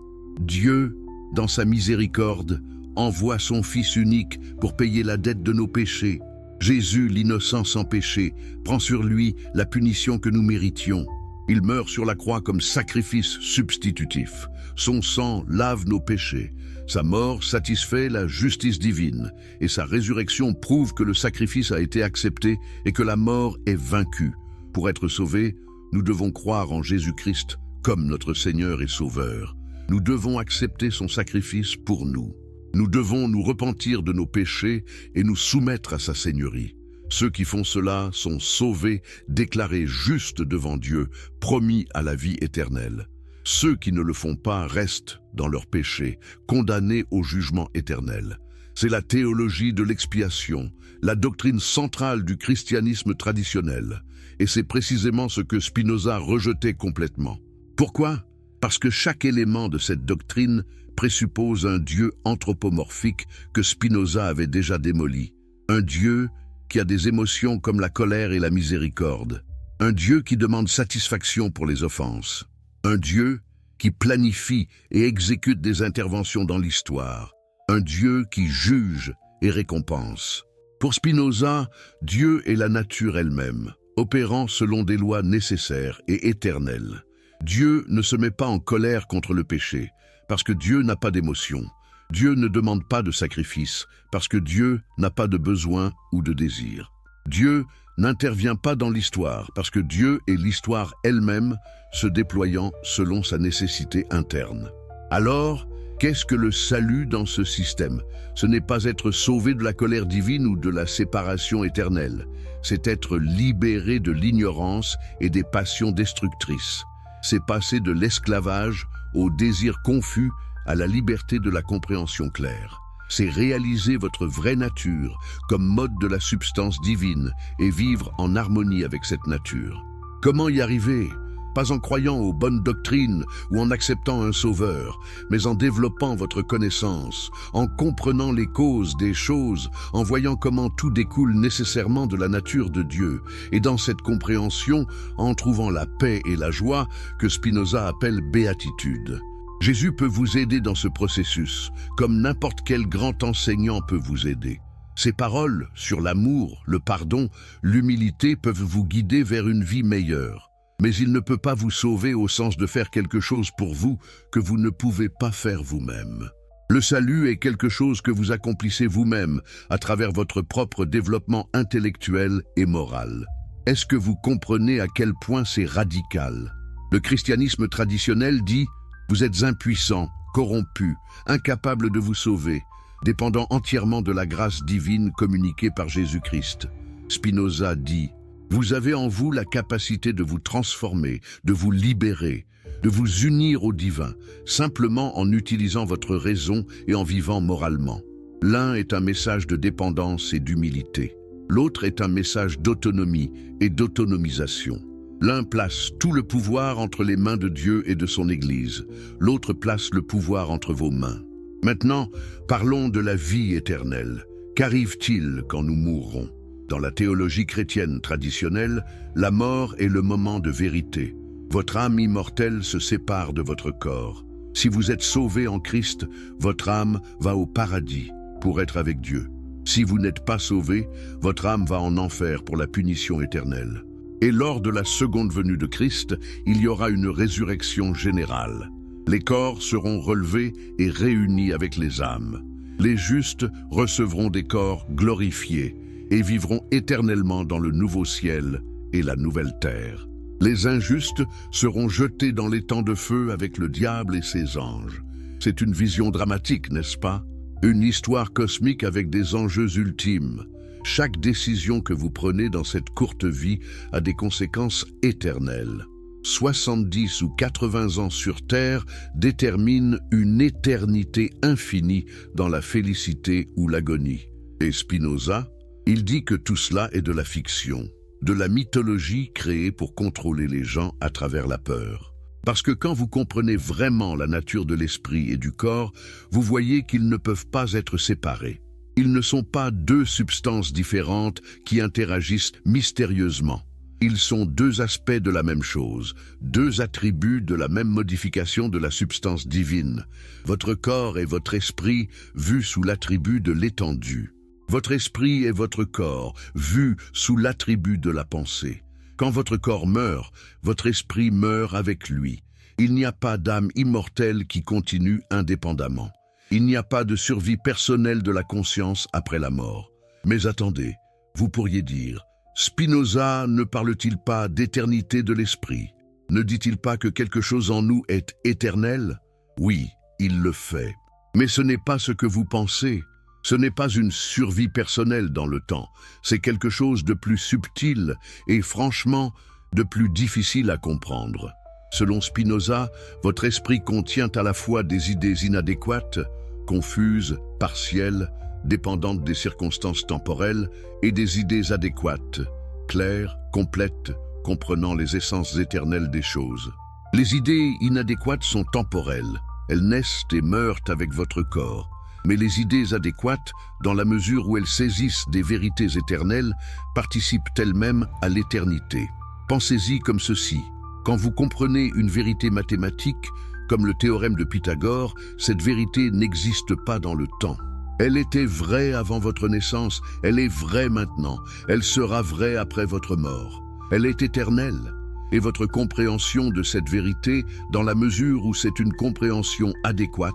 Dieu, dans sa miséricorde, envoie son Fils unique pour payer la dette de nos péchés. Jésus, l'innocent sans péché, prend sur lui la punition que nous méritions. Il meurt sur la croix comme sacrifice substitutif. Son sang lave nos péchés. Sa mort satisfait la justice divine. Et sa résurrection prouve que le sacrifice a été accepté et que la mort est vaincue. Pour être sauvés, nous devons croire en Jésus-Christ comme notre Seigneur et Sauveur. Nous devons accepter son sacrifice pour nous. Nous devons nous repentir de nos péchés et nous soumettre à sa Seigneurie. Ceux qui font cela sont sauvés, déclarés justes devant Dieu, promis à la vie éternelle. Ceux qui ne le font pas restent dans leurs péchés, condamnés au jugement éternel. C'est la théologie de l'expiation, la doctrine centrale du christianisme traditionnel. Et c'est précisément ce que Spinoza rejetait complètement. Pourquoi ? Parce que chaque élément de cette doctrine présuppose un Dieu anthropomorphique que Spinoza avait déjà démoli. Un Dieu qui a des émotions comme la colère et la miséricorde. Un Dieu qui demande satisfaction pour les offenses. Un Dieu qui planifie et exécute des interventions dans l'histoire. Un Dieu qui juge et récompense. Pour Spinoza, Dieu est la nature elle-même, opérant selon des lois nécessaires et éternelles. Dieu ne se met pas en colère contre le péché, parce que Dieu n'a pas d'émotion. Dieu ne demande pas de sacrifice, parce que Dieu n'a pas de besoin ou de désir. Dieu n'intervient pas dans l'histoire, parce que Dieu est l'histoire elle-même, se déployant selon sa nécessité interne. Alors, qu'est-ce que le salut dans ce système? Ce n'est pas être sauvé de la colère divine ou de la séparation éternelle. C'est être libéré de l'ignorance et des passions destructrices. C'est passer de l'esclavage au désir confus à la liberté de la compréhension claire. C'est réaliser votre vraie nature comme mode de la substance divine et vivre en harmonie avec cette nature. Comment y arriver? Pas en croyant aux bonnes doctrines ou en acceptant un sauveur, mais en développant votre connaissance, en comprenant les causes des choses, en voyant comment tout découle nécessairement de la nature de Dieu, et dans cette compréhension, en trouvant la paix et la joie que Spinoza appelle béatitude. Jésus peut vous aider dans ce processus, comme n'importe quel grand enseignant peut vous aider. Ses paroles sur l'amour, le pardon, l'humilité peuvent vous guider vers une vie meilleure. Mais il ne peut pas vous sauver au sens de faire quelque chose pour vous que vous ne pouvez pas faire vous-même. Le salut est quelque chose que vous accomplissez vous-même à travers votre propre développement intellectuel et moral. Est-ce que vous comprenez à quel point c'est radical? Le christianisme traditionnel dit « Vous êtes impuissant, corrompu, incapable de vous sauver, dépendant entièrement de la grâce divine communiquée par Jésus-Christ. » Spinoza dit « Vous avez en vous la capacité de vous transformer, de vous libérer, de vous unir au divin, simplement en utilisant votre raison et en vivant moralement. L'un est un message de dépendance et d'humilité. L'autre est un message d'autonomie et d'autonomisation. L'un place tout le pouvoir entre les mains de Dieu et de son Église. L'autre place le pouvoir entre vos mains. Maintenant, parlons de la vie éternelle. Qu'arrive-t-il quand nous mourrons? Dans la théologie chrétienne traditionnelle, la mort est le moment de vérité. Votre âme immortelle se sépare de votre corps. Si vous êtes sauvé en Christ, votre âme va au paradis pour être avec Dieu. Si vous n'êtes pas sauvé, votre âme va en enfer pour la punition éternelle. Et lors de la seconde venue de Christ, il y aura une résurrection générale. Les corps seront relevés et réunis avec les âmes. Les justes recevront des corps glorifiés et vivront éternellement dans le nouveau ciel et la nouvelle terre. Les injustes seront jetés dans les temps de feu avec le diable et ses anges. C'est une vision dramatique, n'est-ce pas? Une histoire cosmique avec des enjeux ultimes. Chaque décision que vous prenez dans cette courte vie a des conséquences éternelles. 70 ou 80 ans sur Terre déterminent une éternité infinie dans la félicité ou l'agonie. Et Spinoza, il dit que tout cela est de la fiction, de la mythologie créée pour contrôler les gens à travers la peur. Parce que quand vous comprenez vraiment la nature de l'esprit et du corps, vous voyez qu'ils ne peuvent pas être séparés. Ils ne sont pas deux substances différentes qui interagissent mystérieusement. Ils sont deux aspects de la même chose, deux attributs de la même modification de la substance divine. Votre corps et votre esprit vus sous l'attribut de l'étendue. Votre esprit et votre corps vus sous l'attribut de la pensée. Quand votre corps meurt, votre esprit meurt avec lui. Il n'y a pas d'âme immortelle qui continue indépendamment. Il n'y a pas de survie personnelle de la conscience après la mort. Mais attendez, vous pourriez dire, Spinoza ne parle-t-il pas d'éternité de l'esprit? Ne dit-il pas que quelque chose en nous est éternel? Oui, il le fait. Mais ce n'est pas ce que vous pensez. Ce n'est pas une survie personnelle dans le temps. C'est quelque chose de plus subtil et franchement, de plus difficile à comprendre. Selon Spinoza, votre esprit contient à la fois des idées inadéquates, confuses, partielles, dépendantes des circonstances temporelles, et des idées adéquates, claires, complètes, comprenant les essences éternelles des choses. Les idées inadéquates sont temporelles. Elles naissent et meurent avec votre corps. Mais les idées adéquates, dans la mesure où elles saisissent des vérités éternelles, participent elles-mêmes à l'éternité. Pensez-y comme ceci. Quand vous comprenez une vérité mathématique, comme le théorème de Pythagore, cette vérité n'existe pas dans le temps. Elle était vraie avant votre naissance, elle est vraie maintenant, elle sera vraie après votre mort. Elle est éternelle. Et votre compréhension de cette vérité, dans la mesure où c'est une compréhension adéquate,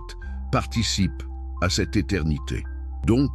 participe à cette éternité. Donc,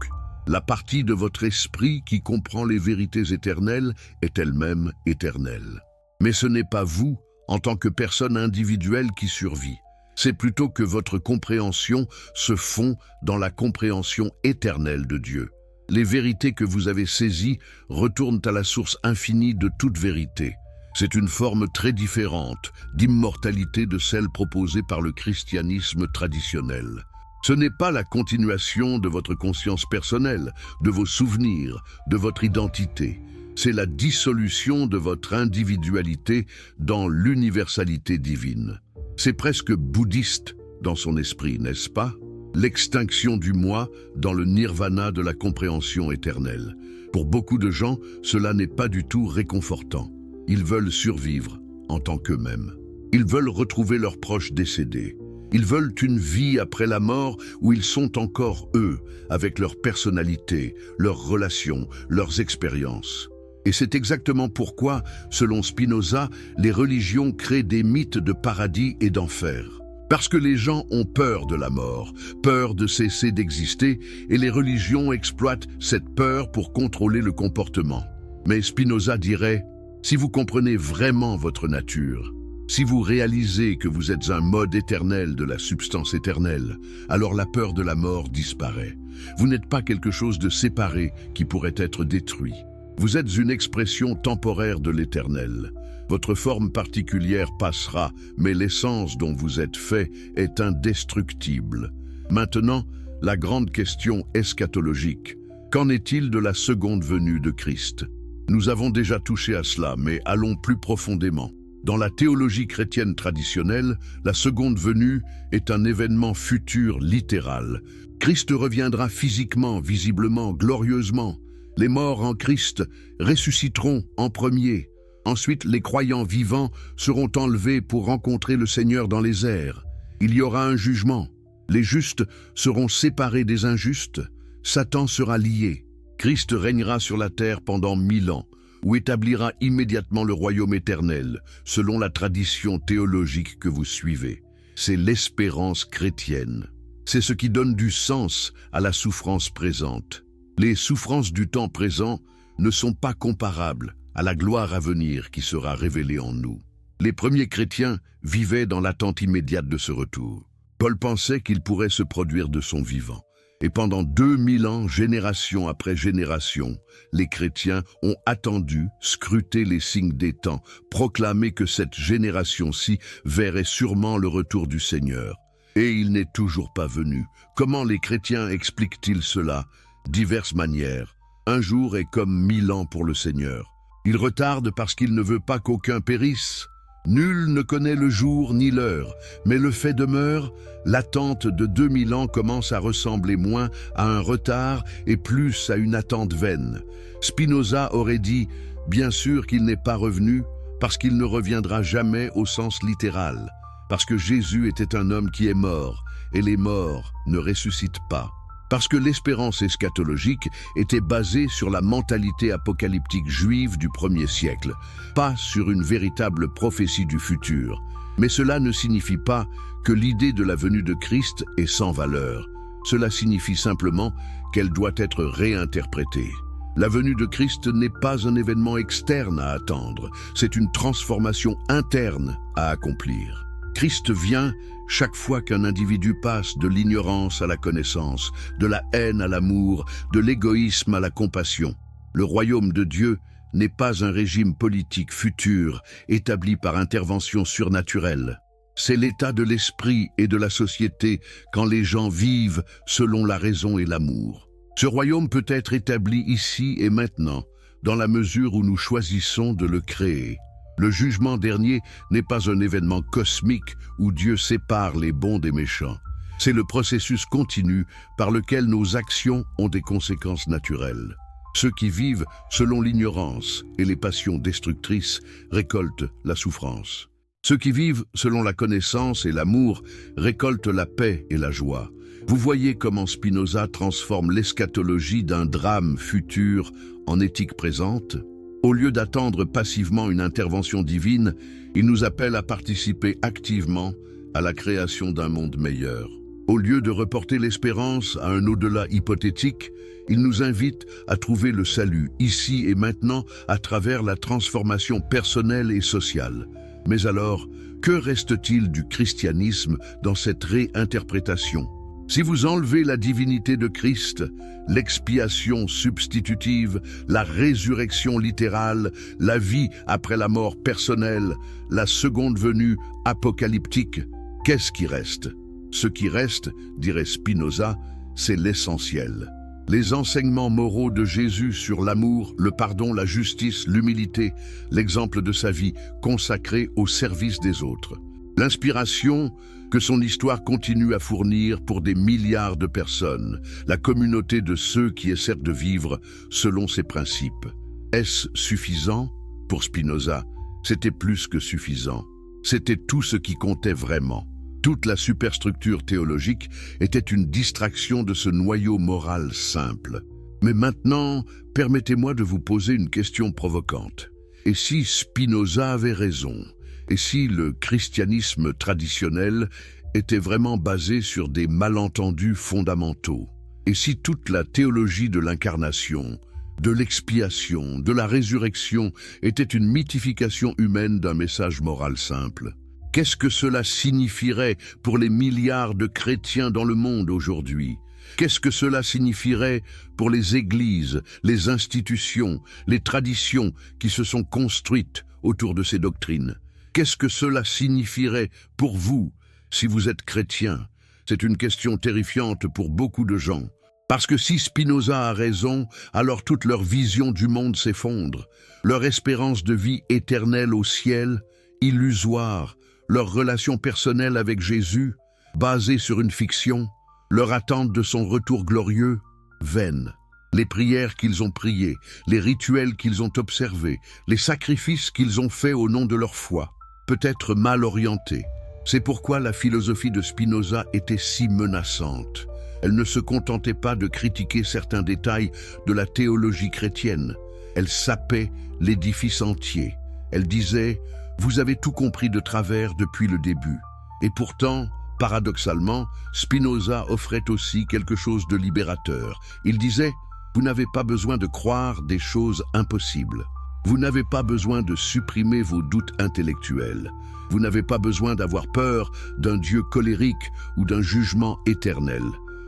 la partie de votre esprit qui comprend les vérités éternelles est elle-même éternelle. Mais ce n'est pas vous, en tant que personne individuelle, qui survit. C'est plutôt que votre compréhension se fond dans la compréhension éternelle de Dieu. Les vérités que vous avez saisies retournent à la source infinie de toute vérité. C'est une forme très différente d'immortalité de celle proposée par le christianisme traditionnel. Ce n'est pas la continuation de votre conscience personnelle, de vos souvenirs, de votre identité. C'est la dissolution de votre individualité dans l'universalité divine. C'est presque bouddhiste dans son esprit, n'est-ce pas? L'extinction du moi dans le nirvana de la compréhension éternelle. Pour beaucoup de gens, cela n'est pas du tout réconfortant. Ils veulent survivre en tant qu'eux-mêmes. Ils veulent retrouver leurs proches décédés. Ils veulent une vie après la mort où ils sont encore eux, avec leur personnalité, leurs relations, leurs expériences. Et c'est exactement pourquoi, selon Spinoza, les religions créent des mythes de paradis et d'enfer. Parce que les gens ont peur de la mort, peur de cesser d'exister, et les religions exploitent cette peur pour contrôler le comportement. Mais Spinoza dirait, si vous comprenez vraiment votre nature, si vous réalisez que vous êtes un mode éternel de la substance éternelle, alors la peur de la mort disparaît. Vous n'êtes pas quelque chose de séparé qui pourrait être détruit. Vous êtes une expression temporaire de l'éternel. Votre forme particulière passera, mais l'essence dont vous êtes fait est indestructible. Maintenant, la grande question eschatologique. Qu'en est-il de la seconde venue de Christ? Nous avons déjà touché à cela, mais allons plus profondément. Dans la théologie chrétienne traditionnelle, la seconde venue est un événement futur littéral. Christ reviendra physiquement, visiblement, glorieusement. Les morts en Christ ressusciteront en premier. Ensuite, les croyants vivants seront enlevés pour rencontrer le Seigneur dans les airs. Il y aura un jugement. Les justes seront séparés des injustes. Satan sera lié. Christ régnera sur la terre pendant 1000 ans, où établira immédiatement le royaume éternel, selon la tradition théologique que vous suivez. C'est l'espérance chrétienne. C'est ce qui donne du sens à la souffrance présente. Les souffrances du temps présent ne sont pas comparables à la gloire à venir qui sera révélée en nous. Les premiers chrétiens vivaient dans l'attente immédiate de ce retour. Paul pensait qu'il pourrait se produire de son vivant. Et pendant 2000 ans, génération après génération, les chrétiens ont attendu, scruté les signes des temps, proclamé que cette génération-ci verrait sûrement le retour du Seigneur. Et il n'est toujours pas venu. Comment les chrétiens expliquent-ils cela? Diverses manières. Un jour est comme 1000 ans pour le Seigneur. Il retarde parce qu'il ne veut pas qu'aucun périsse. Nul ne connaît le jour ni l'heure, mais le fait demeure, l'attente de 2000 ans commence à ressembler moins à un retard et plus à une attente vaine. Spinoza aurait dit, bien sûr qu'il n'est pas revenu, parce qu'il ne reviendra jamais au sens littéral, parce que Jésus était un homme qui est mort, et les morts ne ressuscitent pas. Parce que l'espérance eschatologique était basée sur la mentalité apocalyptique juive du 1er siècle, pas sur une véritable prophétie du futur. Mais cela ne signifie pas que l'idée de la venue de Christ est sans valeur. Cela signifie simplement qu'elle doit être réinterprétée. La venue de Christ n'est pas un événement externe à attendre, c'est une transformation interne à accomplir. Christ vient chaque fois qu'un individu passe de l'ignorance à la connaissance, de la haine à l'amour, de l'égoïsme à la compassion. Le royaume de Dieu n'est pas un régime politique futur établi par intervention surnaturelle. C'est l'état de l'esprit et de la société quand les gens vivent selon la raison et l'amour. Ce royaume peut être établi ici et maintenant, dans la mesure où nous choisissons de le créer. Le jugement dernier n'est pas un événement cosmique où Dieu sépare les bons des méchants. C'est le processus continu par lequel nos actions ont des conséquences naturelles. Ceux qui vivent selon l'ignorance et les passions destructrices récoltent la souffrance. Ceux qui vivent selon la connaissance et l'amour récoltent la paix et la joie. Vous voyez comment Spinoza transforme l'eschatologie d'un drame futur en éthique présente? Au lieu d'attendre passivement une intervention divine, il nous appelle à participer activement à la création d'un monde meilleur. Au lieu de reporter l'espérance à un au-delà hypothétique, il nous invite à trouver le salut ici et maintenant à travers la transformation personnelle et sociale. Mais alors, que reste-t-il du christianisme dans cette réinterprétation? Si vous enlevez la divinité de Christ, l'expiation substitutive, la résurrection littérale, la vie après la mort personnelle, la seconde venue apocalyptique, qu'est-ce qui reste? Ce qui reste, dirait Spinoza, c'est l'essentiel. Les enseignements moraux de Jésus sur l'amour, le pardon, la justice, l'humilité, l'exemple de sa vie consacrée au service des autres. L'inspiration que son histoire continue à fournir pour des milliards de personnes, la communauté de ceux qui essaient de vivre selon ses principes. Est-ce suffisant? Pour Spinoza, c'était plus que suffisant. C'était tout ce qui comptait vraiment. Toute la superstructure théologique était une distraction de ce noyau moral simple. Mais maintenant, permettez-moi de vous poser une question provocante. Et si Spinoza avait raison? Et si le christianisme traditionnel était vraiment basé sur des malentendus fondamentaux? Et si toute la théologie de l'incarnation, de l'expiation, de la résurrection était une mythification humaine d'un message moral simple? Qu'est-ce que cela signifierait pour les milliards de chrétiens dans le monde aujourd'hui? Qu'est-ce que cela signifierait pour les églises, les institutions, les traditions qui se sont construites autour de ces doctrines? Qu'est-ce que cela signifierait pour vous si vous êtes chrétien? C'est une question terrifiante pour beaucoup de gens. Parce que si Spinoza a raison, alors toute leur vision du monde s'effondre. Leur espérance de vie éternelle au ciel, illusoire. Leur relation personnelle avec Jésus, basée sur une fiction. Leur attente de son retour glorieux, vaine. Les prières qu'ils ont priées, les rituels qu'ils ont observés, les sacrifices qu'ils ont faits au nom de leur foi, peut-être mal orientés. C'est pourquoi la philosophie de Spinoza était si menaçante. Elle ne se contentait pas de critiquer certains détails de la théologie chrétienne. Elle sapait l'édifice entier. Elle disait « Vous avez tout compris de travers depuis le début ». Et pourtant, paradoxalement, Spinoza offrait aussi quelque chose de libérateur. Il disait « Vous n'avez pas besoin de croire des choses impossibles. Vous n'avez pas besoin de supprimer vos doutes intellectuels. Vous n'avez pas besoin d'avoir peur d'un Dieu colérique ou d'un jugement éternel.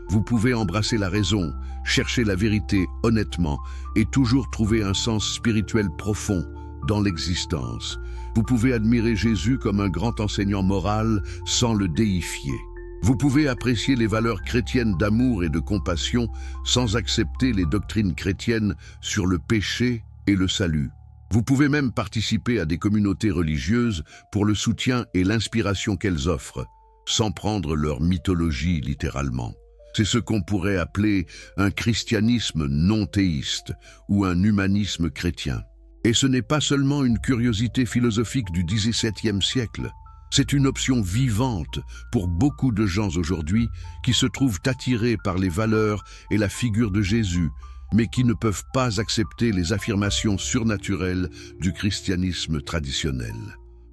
Vous pouvez embrasser la raison, chercher la vérité honnêtement et toujours trouver un sens spirituel profond dans l'existence. Vous pouvez admirer Jésus comme un grand enseignant moral sans le déifier. Vous pouvez apprécier les valeurs chrétiennes d'amour et de compassion sans accepter les doctrines chrétiennes sur le péché et le salut. Vous pouvez même participer à des communautés religieuses pour le soutien et l'inspiration qu'elles offrent, sans prendre leur mythologie littéralement. C'est ce qu'on pourrait appeler un christianisme non théiste ou un humanisme chrétien. Et ce n'est pas seulement une curiosité philosophique du XVIIe siècle. C'est une option vivante pour beaucoup de gens aujourd'hui qui se trouvent attirés par les valeurs et la figure de Jésus, mais qui ne peuvent pas accepter les affirmations surnaturelles du christianisme traditionnel.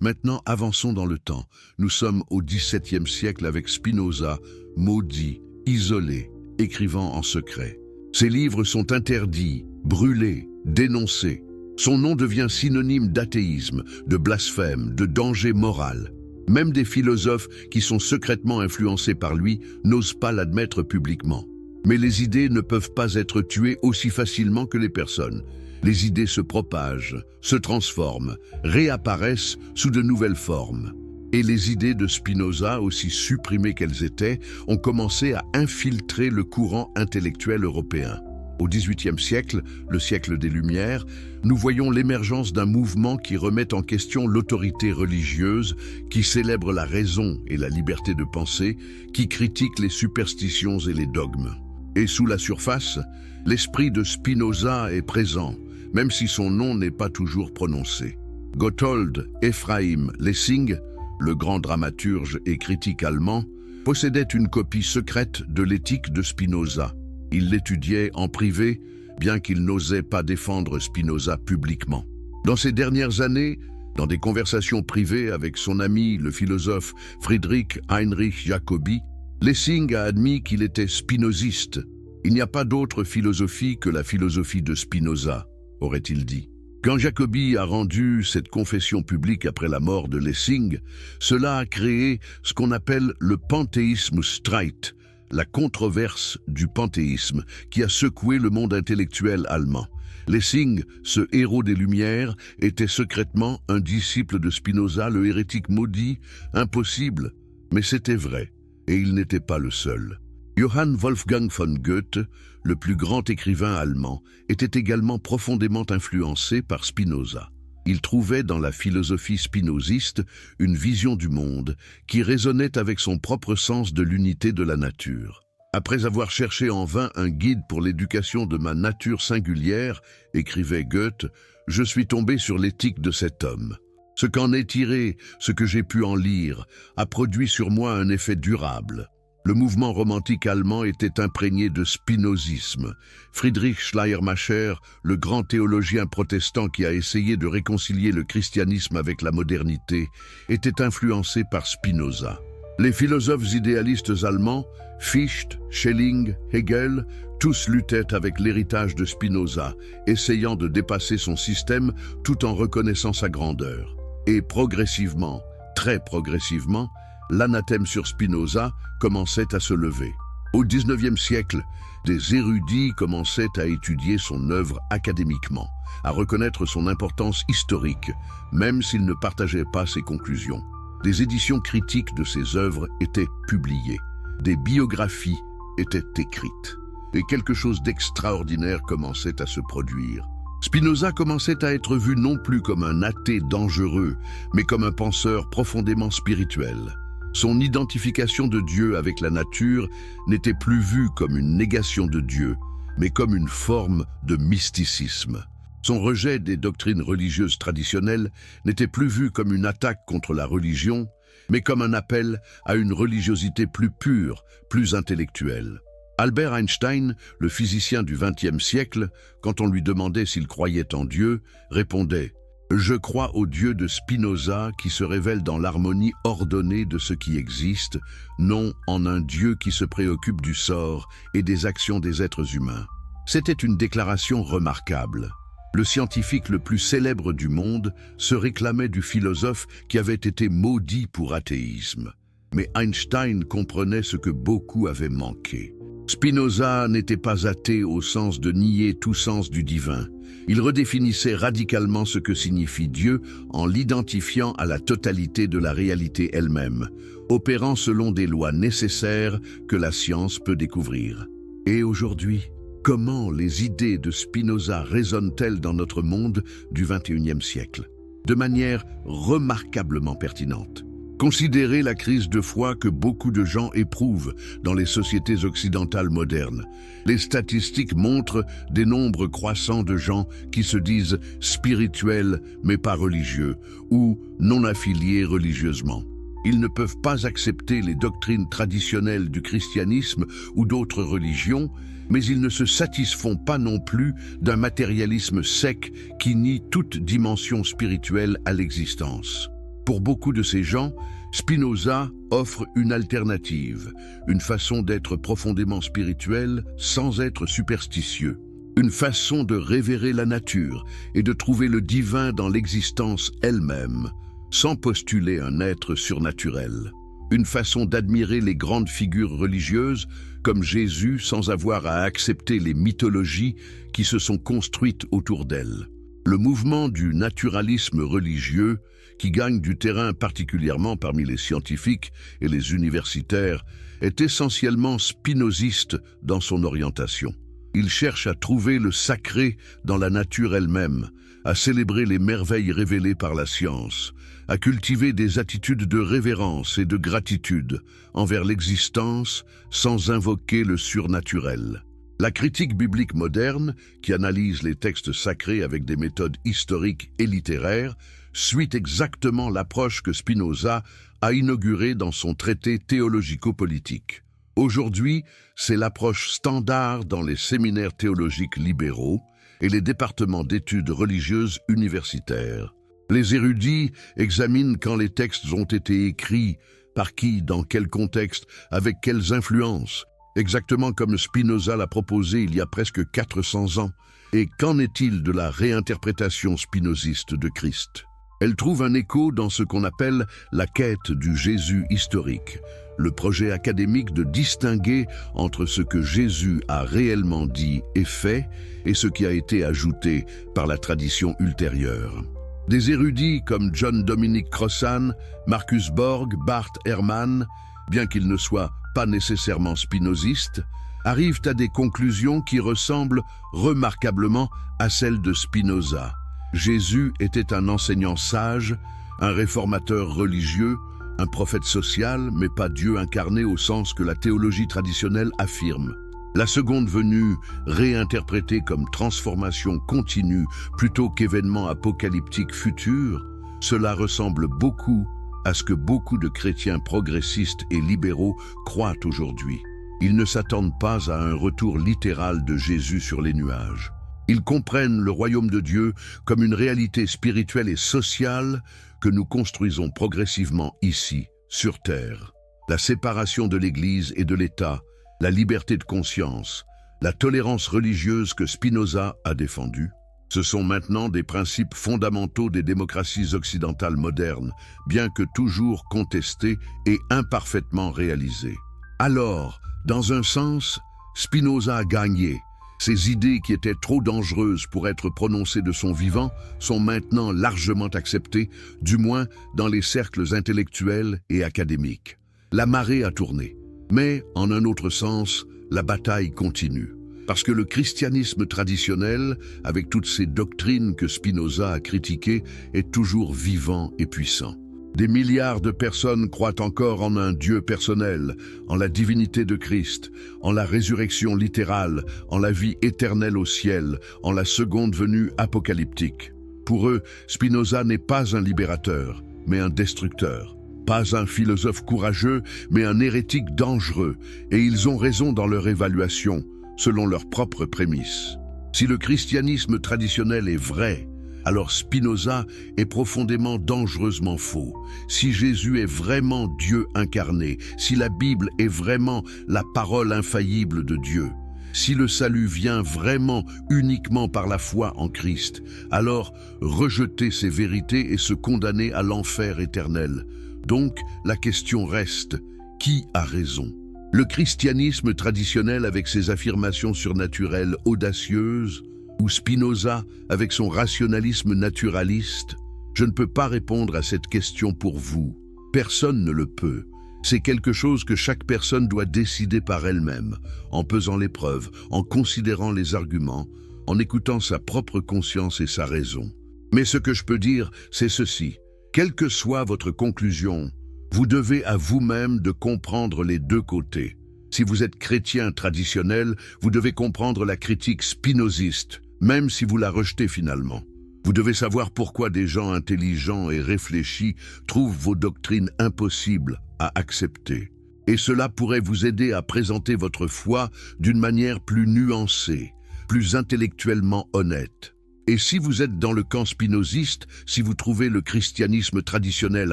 Maintenant, avançons dans le temps. Nous sommes au XVIIe siècle avec Spinoza, maudit, isolé, écrivant en secret. Ses livres sont interdits, brûlés, dénoncés. Son nom devient synonyme d'athéisme, de blasphème, de danger moral. Même des philosophes qui sont secrètement influencés par lui n'osent pas l'admettre publiquement. Mais les idées ne peuvent pas être tuées aussi facilement que les personnes. Les idées se propagent, se transforment, réapparaissent sous de nouvelles formes. Et les idées de Spinoza, aussi supprimées qu'elles étaient, ont commencé à infiltrer le courant intellectuel européen. Au XVIIIe siècle, le siècle des Lumières, nous voyons l'émergence d'un mouvement qui remet en question l'autorité religieuse, qui célèbre la raison et la liberté de penser, qui critique les superstitions et les dogmes. Et sous la surface, l'esprit de Spinoza est présent, même si son nom n'est pas toujours prononcé. Gotthold Ephraim Lessing, le grand dramaturge et critique allemand, possédait une copie secrète de l'éthique de Spinoza. Il l'étudiait en privé, bien qu'il n'osait pas défendre Spinoza publiquement. Dans ces dernières années, dans des conversations privées avec son ami, le philosophe Friedrich Heinrich Jacobi, Lessing a admis qu'il était spinoziste. Il n'y a pas d'autre philosophie que la philosophie de Spinoza, aurait-il dit. Quand Jacobi a rendu cette confession publique après la mort de Lessing, cela a créé ce qu'on appelle le Pantheismus-Streit, la controverse du panthéisme qui a secoué le monde intellectuel allemand. Lessing, ce héros des Lumières, était secrètement un disciple de Spinoza, le hérétique maudit, impossible, mais c'était vrai, et il n'était pas le seul. Johann Wolfgang von Goethe, le plus grand écrivain allemand, était également profondément influencé par Spinoza. Il trouvait dans la philosophie spinoziste une vision du monde qui résonnait avec son propre sens de l'unité de la nature. Après avoir cherché en vain un guide pour l'éducation de ma nature singulière, écrivait Goethe, je suis tombé sur l'éthique de cet homme. Ce qu'en est tiré, ce que j'ai pu en lire, a produit sur moi un effet durable. Le mouvement romantique allemand était imprégné de spinozisme. Friedrich Schleiermacher, le grand théologien protestant qui a essayé de réconcilier le christianisme avec la modernité, était influencé par Spinoza. Les philosophes idéalistes allemands, Fichte, Schelling, Hegel, tous luttaient avec l'héritage de Spinoza, essayant de dépasser son système tout en reconnaissant sa grandeur. Et progressivement, très progressivement, l'anathème sur Spinoza commençait à se lever. Au XIXe siècle, des érudits commençaient à étudier son œuvre académiquement, à reconnaître son importance historique, même s'ils ne partageaient pas ses conclusions. Des éditions critiques de ses œuvres étaient publiées, des biographies étaient écrites, et quelque chose d'extraordinaire commençait à se produire. Spinoza commençait à être vu non plus comme un athée dangereux, mais comme un penseur profondément spirituel. Son identification de Dieu avec la nature n'était plus vue comme une négation de Dieu, mais comme une forme de mysticisme. Son rejet des doctrines religieuses traditionnelles n'était plus vu comme une attaque contre la religion, mais comme un appel à une religiosité plus pure, plus intellectuelle. Albert Einstein, le physicien du XXe siècle, quand on lui demandait s'il croyait en Dieu, répondait « Je crois au Dieu de Spinoza qui se révèle dans l'harmonie ordonnée de ce qui existe, non en un Dieu qui se préoccupe du sort et des actions des êtres humains. » C'était une déclaration remarquable. Le scientifique le plus célèbre du monde se réclamait du philosophe qui avait été maudit pour athéisme. Mais Einstein comprenait ce que beaucoup avaient manqué. Spinoza n'était pas athée au sens de nier tout sens du divin. Il redéfinissait radicalement ce que signifie Dieu en l'identifiant à la totalité de la réalité elle-même, opérant selon des lois nécessaires que la science peut découvrir. Et aujourd'hui, comment les idées de Spinoza résonnent-elles dans notre monde du XXIe siècle? De manière remarquablement pertinente. Considérez la crise de foi que beaucoup de gens éprouvent dans les sociétés occidentales modernes. Les statistiques montrent des nombres croissants de gens qui se disent spirituels mais pas religieux ou non affiliés religieusement. Ils ne peuvent pas accepter les doctrines traditionnelles du christianisme ou d'autres religions, mais ils ne se satisfont pas non plus d'un matérialisme sec qui nie toute dimension spirituelle à l'existence. Pour beaucoup de ces gens, Spinoza offre une alternative, une façon d'être profondément spirituel sans être superstitieux, une façon de révérer la nature et de trouver le divin dans l'existence elle-même, sans postuler un être surnaturel. Une façon d'admirer les grandes figures religieuses comme Jésus sans avoir à accepter les mythologies qui se sont construites autour d'elle. Le mouvement du naturalisme religieux, qui gagne du terrain particulièrement parmi les scientifiques et les universitaires, est essentiellement spinoziste dans son orientation. Il cherche à trouver le sacré dans la nature elle-même, à célébrer les merveilles révélées par la science, à cultiver des attitudes de révérence et de gratitude envers l'existence sans invoquer le surnaturel. La critique biblique moderne, qui analyse les textes sacrés avec des méthodes historiques et littéraires, suit exactement l'approche que Spinoza a inaugurée dans son traité théologico-politique. Aujourd'hui, c'est l'approche standard dans les séminaires théologiques libéraux et les départements d'études religieuses universitaires. Les érudits examinent quand les textes ont été écrits, par qui, dans quel contexte, avec quelles influences, exactement comme Spinoza l'a proposé il y a presque 400 ans. Et qu'en est-il de la réinterprétation spinoziste de Christ? Elle trouve un écho dans ce qu'on appelle la quête du Jésus historique, le projet académique de distinguer entre ce que Jésus a réellement dit et fait et ce qui a été ajouté par la tradition ultérieure. Des érudits comme John Dominic Crossan, Marcus Borg, Bart Ehrman, bien qu'ils ne soient pas nécessairement spinozistes, arrivent à des conclusions qui ressemblent remarquablement à celles de Spinoza. Jésus était un enseignant sage, un réformateur religieux, un prophète social, mais pas Dieu incarné au sens que la théologie traditionnelle affirme. La seconde venue, réinterprétée comme transformation continue plutôt qu'événement apocalyptique futur, cela ressemble beaucoup à ce que beaucoup de chrétiens progressistes et libéraux croient aujourd'hui. Ils ne s'attendent pas à un retour littéral de Jésus sur les nuages. Ils comprennent le royaume de Dieu comme une réalité spirituelle et sociale que nous construisons progressivement ici, sur Terre. La séparation de l'Église et de l'État, la liberté de conscience, la tolérance religieuse que Spinoza a défendue, ce sont maintenant des principes fondamentaux des démocraties occidentales modernes, bien que toujours contestés et imparfaitement réalisés. Alors, dans un sens, Spinoza a gagné. Ces idées qui étaient trop dangereuses pour être prononcées de son vivant sont maintenant largement acceptées, du moins dans les cercles intellectuels et académiques. La marée a tourné, mais en un autre sens, la bataille continue. Parce que le christianisme traditionnel, avec toutes ces doctrines que Spinoza a critiquées, est toujours vivant et puissant. Des milliards de personnes croient encore en un Dieu personnel, en la divinité de Christ, en la résurrection littérale, en la vie éternelle au ciel, en la seconde venue apocalyptique. Pour eux, Spinoza n'est pas un libérateur, mais un destructeur. Pas un philosophe courageux, mais un hérétique dangereux, et ils ont raison dans leur évaluation, selon leurs propres prémices. Si le christianisme traditionnel est vrai, alors Spinoza est profondément dangereusement faux. Si Jésus est vraiment Dieu incarné, si la Bible est vraiment la parole infaillible de Dieu, si le salut vient vraiment uniquement par la foi en Christ, alors rejeter ces vérités et se condamner à l'enfer éternel. Donc, la question reste, qui a raison? Le christianisme traditionnel avec ses affirmations surnaturelles audacieuses, ou Spinoza avec son rationalisme naturaliste? Je ne peux pas répondre à cette question pour vous. Personne ne le peut. C'est quelque chose que chaque personne doit décider par elle-même, en pesant les preuves, en considérant les arguments, en écoutant sa propre conscience et sa raison. Mais ce que je peux dire, c'est ceci. Quelle que soit votre conclusion, vous devez à vous-même de comprendre les deux côtés. Si vous êtes chrétien traditionnel, vous devez comprendre la critique spinoziste, même si vous la rejetez finalement. Vous devez savoir pourquoi des gens intelligents et réfléchis trouvent vos doctrines impossibles à accepter. Et cela pourrait vous aider à présenter votre foi d'une manière plus nuancée, plus intellectuellement honnête. Et si vous êtes dans le camp spinoziste, si vous trouvez le christianisme traditionnel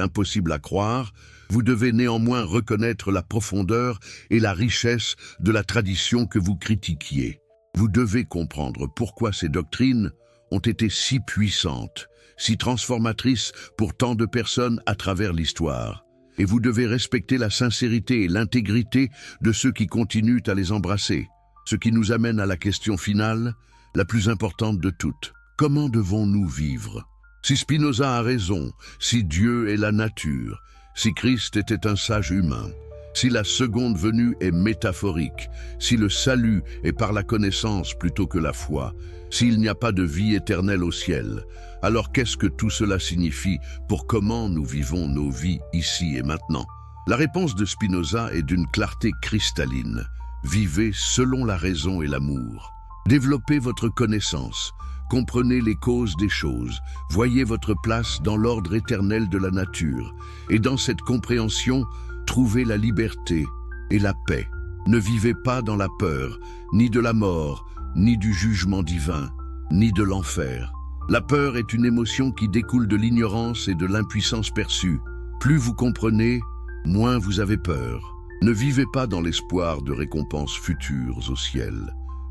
impossible à croire, vous devez néanmoins reconnaître la profondeur et la richesse de la tradition que vous critiquiez. Vous devez comprendre pourquoi ces doctrines ont été si puissantes, si transformatrices pour tant de personnes à travers l'histoire. Et vous devez respecter la sincérité et l'intégrité de ceux qui continuent à les embrasser. Ce qui nous amène à la question finale, la plus importante de toutes. Comment devons-nous vivre? Si Spinoza a raison, si Dieu est la nature, si Christ était un sage humain, si la seconde venue est métaphorique, si le salut est par la connaissance plutôt que la foi, s'il n'y a pas de vie éternelle au ciel, alors qu'est-ce que tout cela signifie pour comment nous vivons nos vies ici et maintenant? La réponse de Spinoza est d'une clarté cristalline. Vivez selon la raison et l'amour. Développez votre connaissance. Comprenez les causes des choses, voyez votre place dans l'ordre éternel de la nature, et dans cette compréhension, trouvez la liberté et la paix. Ne vivez pas dans la peur, ni de la mort, ni du jugement divin, ni de l'enfer. La peur est une émotion qui découle de l'ignorance et de l'impuissance perçue. Plus vous comprenez, moins vous avez peur. Ne vivez pas dans l'espoir de récompenses futures au ciel.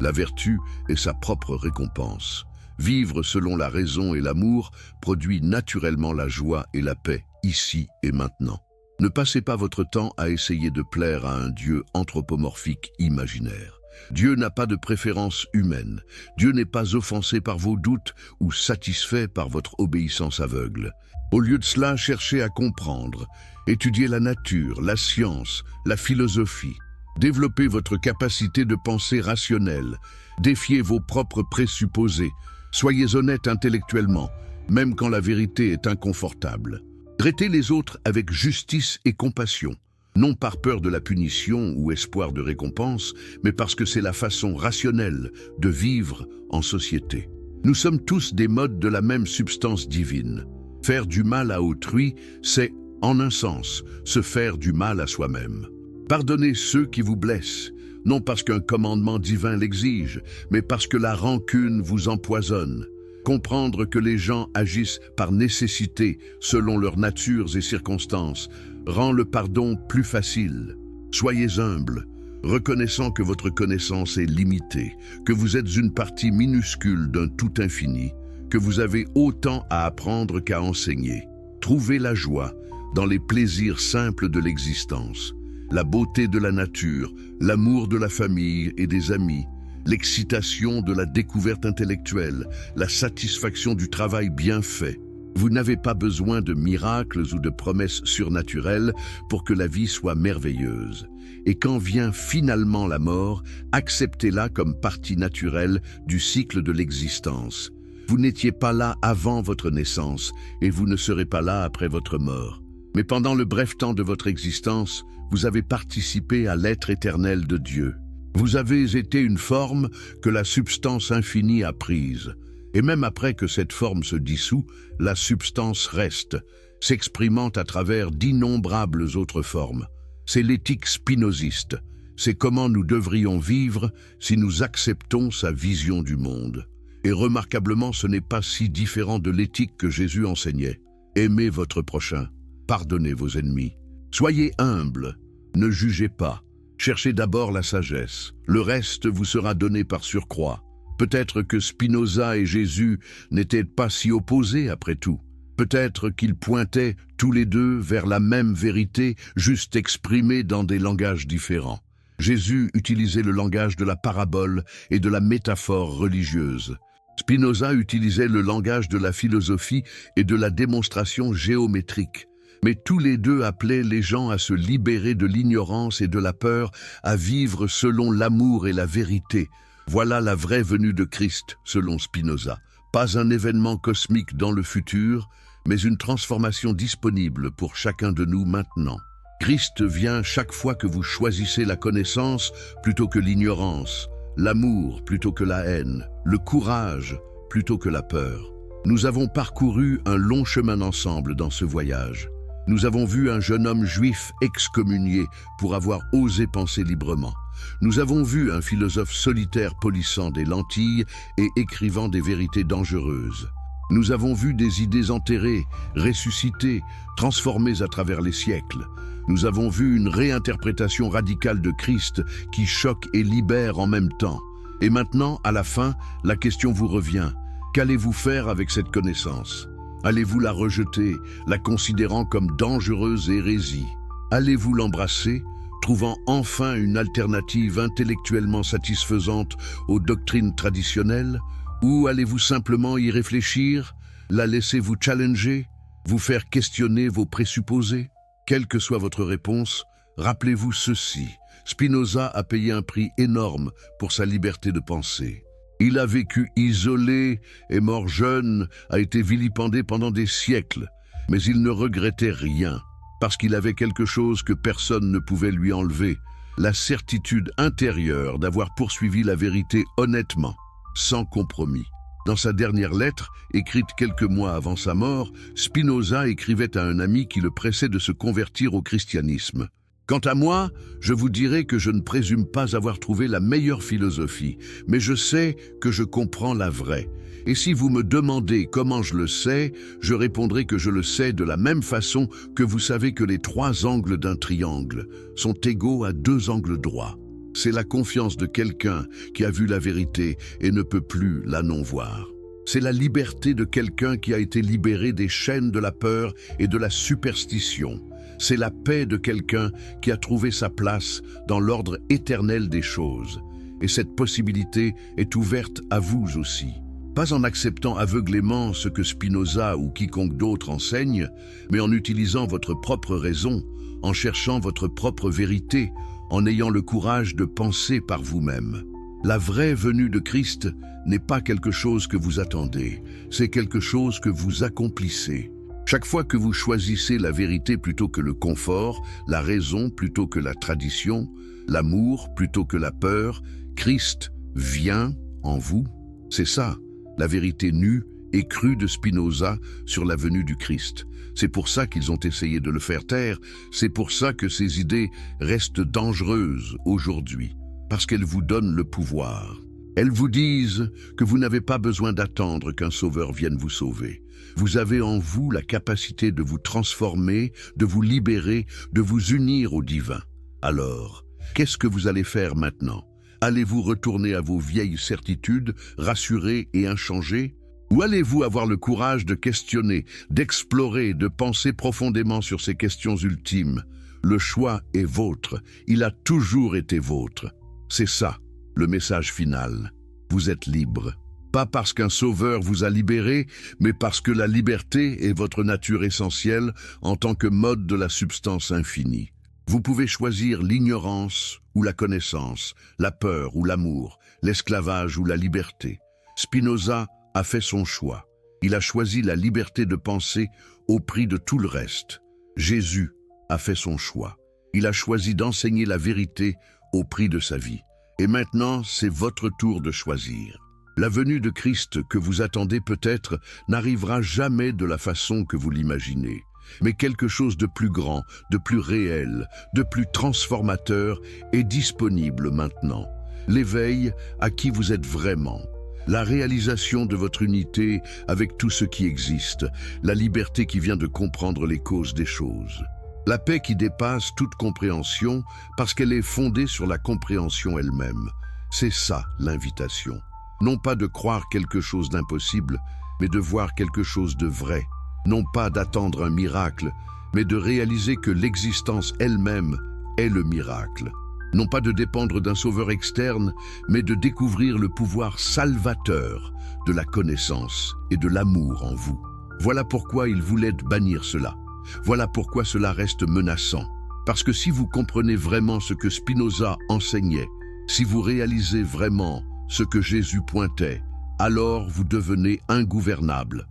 La vertu est sa propre récompense. Vivre selon la raison et l'amour produit naturellement la joie et la paix, ici et maintenant. Ne passez pas votre temps à essayer de plaire à un Dieu anthropomorphique imaginaire. Dieu n'a pas de préférence humaine. Dieu n'est pas offensé par vos doutes ou satisfait par votre obéissance aveugle. Au lieu de cela, cherchez à comprendre. Étudiez la nature, la science, la philosophie. Développez votre capacité de pensée rationnelle. Défiez vos propres présupposés. Soyez honnête intellectuellement, même quand la vérité est inconfortable. Traitez les autres avec justice et compassion, non par peur de la punition ou espoir de récompense, mais parce que c'est la façon rationnelle de vivre en société. Nous sommes tous des modes de la même substance divine. Faire du mal à autrui, c'est, en un sens, se faire du mal à soi-même. Pardonnez ceux qui vous blessent, non parce qu'un commandement divin l'exige, mais parce que la rancune vous empoisonne. Comprendre que les gens agissent par nécessité selon leurs natures et circonstances rend le pardon plus facile. Soyez humble, reconnaissant que votre connaissance est limitée, que vous êtes une partie minuscule d'un tout infini, que vous avez autant à apprendre qu'à enseigner. Trouvez la joie dans les plaisirs simples de l'existence, la beauté de la nature, l'amour de la famille et des amis, l'excitation de la découverte intellectuelle, la satisfaction du travail bien fait. Vous n'avez pas besoin de miracles ou de promesses surnaturelles pour que la vie soit merveilleuse. Et quand vient finalement la mort, acceptez-la comme partie naturelle du cycle de l'existence. Vous n'étiez pas là avant votre naissance et vous ne serez pas là après votre mort. Mais pendant le bref temps de votre existence, vous avez participé à l'être éternel de Dieu. Vous avez été une forme que la substance infinie a prise. Et même après que cette forme se dissout, la substance reste, s'exprimant à travers d'innombrables autres formes. C'est l'éthique spinoziste. C'est comment nous devrions vivre si nous acceptons sa vision du monde. Et remarquablement, ce n'est pas si différent de l'éthique que Jésus enseignait. Aimez votre prochain, pardonnez vos ennemis. Soyez humbles, ne jugez pas. Cherchez d'abord la sagesse. Le reste vous sera donné par surcroît. Peut-être que Spinoza et Jésus n'étaient pas si opposés après tout. Peut-être qu'ils pointaient tous les deux vers la même vérité, juste exprimée dans des langages différents. Jésus utilisait le langage de la parabole et de la métaphore religieuse. Spinoza utilisait le langage de la philosophie et de la démonstration géométrique. Mais tous les deux appelaient les gens à se libérer de l'ignorance et de la peur, à vivre selon l'amour et la vérité. Voilà la vraie venue de Christ, selon Spinoza. Pas un événement cosmique dans le futur, mais une transformation disponible pour chacun de nous maintenant. Christ vient chaque fois que vous choisissez la connaissance plutôt que l'ignorance, l'amour plutôt que la haine, le courage plutôt que la peur. Nous avons parcouru un long chemin ensemble dans ce voyage. Nous avons vu un jeune homme juif excommunié pour avoir osé penser librement. Nous avons vu un philosophe solitaire polissant des lentilles et écrivant des vérités dangereuses. Nous avons vu des idées enterrées, ressuscitées, transformées à travers les siècles. Nous avons vu une réinterprétation radicale de Christ qui choque et libère en même temps. Et maintenant, à la fin, la question vous revient. Qu'allez-vous faire avec cette connaissance ? Allez-vous la rejeter, la considérant comme dangereuse hérésie? Allez-vous l'embrasser, trouvant enfin une alternative intellectuellement satisfaisante aux doctrines traditionnelles? Ou allez-vous simplement y réfléchir, la laisser vous challenger, vous faire questionner vos présupposés? Quelle que soit votre réponse, rappelez-vous ceci. Spinoza a payé un prix énorme pour sa liberté de penser. Il a vécu isolé, est mort jeune, a été vilipendé pendant des siècles, mais il ne regrettait rien, parce qu'il avait quelque chose que personne ne pouvait lui enlever, la certitude intérieure d'avoir poursuivi la vérité honnêtement, sans compromis. Dans sa dernière lettre, écrite quelques mois avant sa mort, Spinoza écrivait à un ami qui le pressait de se convertir au christianisme. Quant à moi, je vous dirai que je ne présume pas avoir trouvé la meilleure philosophie, mais je sais que je comprends la vraie. Et si vous me demandez comment je le sais, je répondrai que je le sais de la même façon que vous savez que les 3 angles d'un triangle sont égaux à 2 angles droits. C'est la confiance de quelqu'un qui a vu la vérité et ne peut plus la non-voir. C'est la liberté de quelqu'un qui a été libéré des chaînes de la peur et de la superstition. C'est la paix de quelqu'un qui a trouvé sa place dans l'ordre éternel des choses. Et cette possibilité est ouverte à vous aussi. Pas en acceptant aveuglément ce que Spinoza ou quiconque d'autre enseigne, mais en utilisant votre propre raison, en cherchant votre propre vérité, en ayant le courage de penser par vous-même. La vraie venue de Christ n'est pas quelque chose que vous attendez, c'est quelque chose que vous accomplissez. Chaque fois que vous choisissez la vérité plutôt que le confort, la raison plutôt que la tradition, l'amour plutôt que la peur, Christ vient en vous. C'est ça, la vérité nue et crue de Spinoza sur la venue du Christ. C'est pour ça qu'ils ont essayé de le faire taire, c'est pour ça que ces idées restent dangereuses aujourd'hui, parce qu'elles vous donnent le pouvoir. Elles vous disent que vous n'avez pas besoin d'attendre qu'un sauveur vienne vous sauver. Vous avez en vous la capacité de vous transformer, de vous libérer, de vous unir au divin. Alors, qu'est-ce que vous allez faire maintenant? Allez-vous retourner à vos vieilles certitudes, rassurées et inchangées? Ou allez-vous avoir le courage de questionner, d'explorer, de penser profondément sur ces questions ultimes? Le choix est vôtre, il a toujours été vôtre. C'est ça, le message final. Vous êtes libre. Pas parce qu'un sauveur vous a libéré, mais parce que la liberté est votre nature essentielle en tant que mode de la substance infinie. Vous pouvez choisir l'ignorance ou la connaissance, la peur ou l'amour, l'esclavage ou la liberté. Spinoza a fait son choix. Il a choisi la liberté de penser au prix de tout le reste. Jésus a fait son choix. Il a choisi d'enseigner la vérité au prix de sa vie. Et maintenant, c'est votre tour de choisir. La venue de Christ que vous attendez peut-être n'arrivera jamais de la façon que vous l'imaginez, mais quelque chose de plus grand, de plus réel, de plus transformateur est disponible maintenant. L'éveil à qui vous êtes vraiment, la réalisation de votre unité avec tout ce qui existe, la liberté qui vient de comprendre les causes des choses. La paix qui dépasse toute compréhension parce qu'elle est fondée sur la compréhension elle-même. C'est ça l'invitation. Non pas de croire quelque chose d'impossible, mais de voir quelque chose de vrai. Non pas d'attendre un miracle, mais de réaliser que l'existence elle-même est le miracle. Non pas de dépendre d'un sauveur externe, mais de découvrir le pouvoir salvateur de la connaissance et de l'amour en vous. Voilà pourquoi il voulait bannir cela. Voilà pourquoi cela reste menaçant. Parce que si vous comprenez vraiment ce que Spinoza enseignait, si vous réalisez vraiment ce que Jésus pointait, alors vous devenez ingouvernable.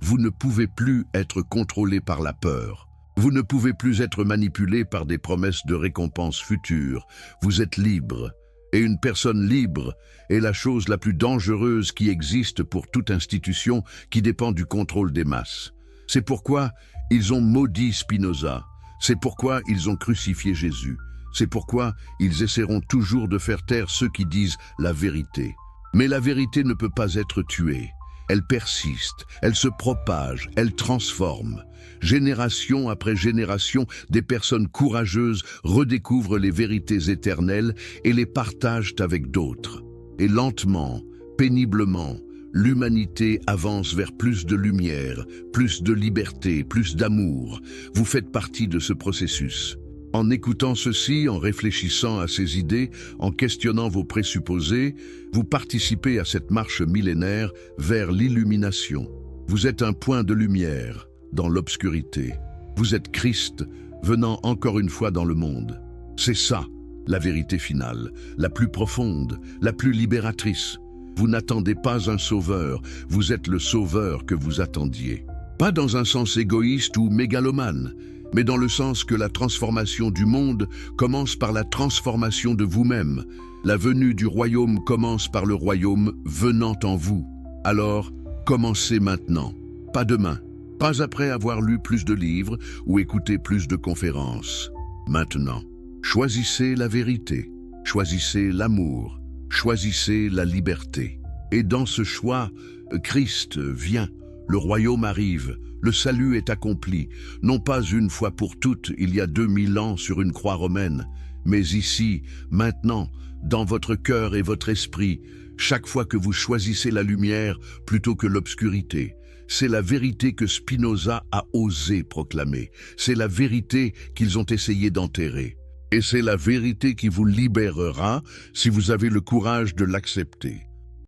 Vous ne pouvez plus être contrôlé par la peur. Vous ne pouvez plus être manipulé par des promesses de récompenses futures. Vous êtes libre. Et une personne libre est la chose la plus dangereuse qui existe pour toute institution qui dépend du contrôle des masses. C'est pourquoi ils ont maudit Spinoza. C'est pourquoi ils ont crucifié Jésus. C'est pourquoi ils essaieront toujours de faire taire ceux qui disent la vérité. Mais la vérité ne peut pas être tuée. Elle persiste, elle se propage, elle transforme. Génération après génération, des personnes courageuses redécouvrent les vérités éternelles et les partagent avec d'autres. Et lentement, péniblement, l'humanité avance vers plus de lumière, plus de liberté, plus d'amour. Vous faites partie de ce processus. En écoutant ceci, en réfléchissant à ces idées, en questionnant vos présupposés, vous participez à cette marche millénaire vers l'illumination. Vous êtes un point de lumière dans l'obscurité. Vous êtes Christ venant encore une fois dans le monde. C'est ça, la vérité finale, la plus profonde, la plus libératrice. Vous n'attendez pas un sauveur, vous êtes le sauveur que vous attendiez. Pas dans un sens égoïste ou mégalomane, mais dans le sens que la transformation du monde commence par la transformation de vous-même. La venue du royaume commence par le royaume venant en vous. Alors, commencez maintenant, pas demain, pas après avoir lu plus de livres ou écouté plus de conférences. Maintenant, choisissez la vérité, choisissez l'amour, choisissez la liberté. Et dans ce choix, Christ vient, le royaume arrive, le salut est accompli, non pas une fois pour toutes il y a 2000 ans sur une croix romaine, mais ici, maintenant, dans votre cœur et votre esprit, chaque fois que vous choisissez la lumière plutôt que l'obscurité. C'est la vérité que Spinoza a osé proclamer, c'est la vérité qu'ils ont essayé d'enterrer. Et c'est la vérité qui vous libérera si vous avez le courage de l'accepter.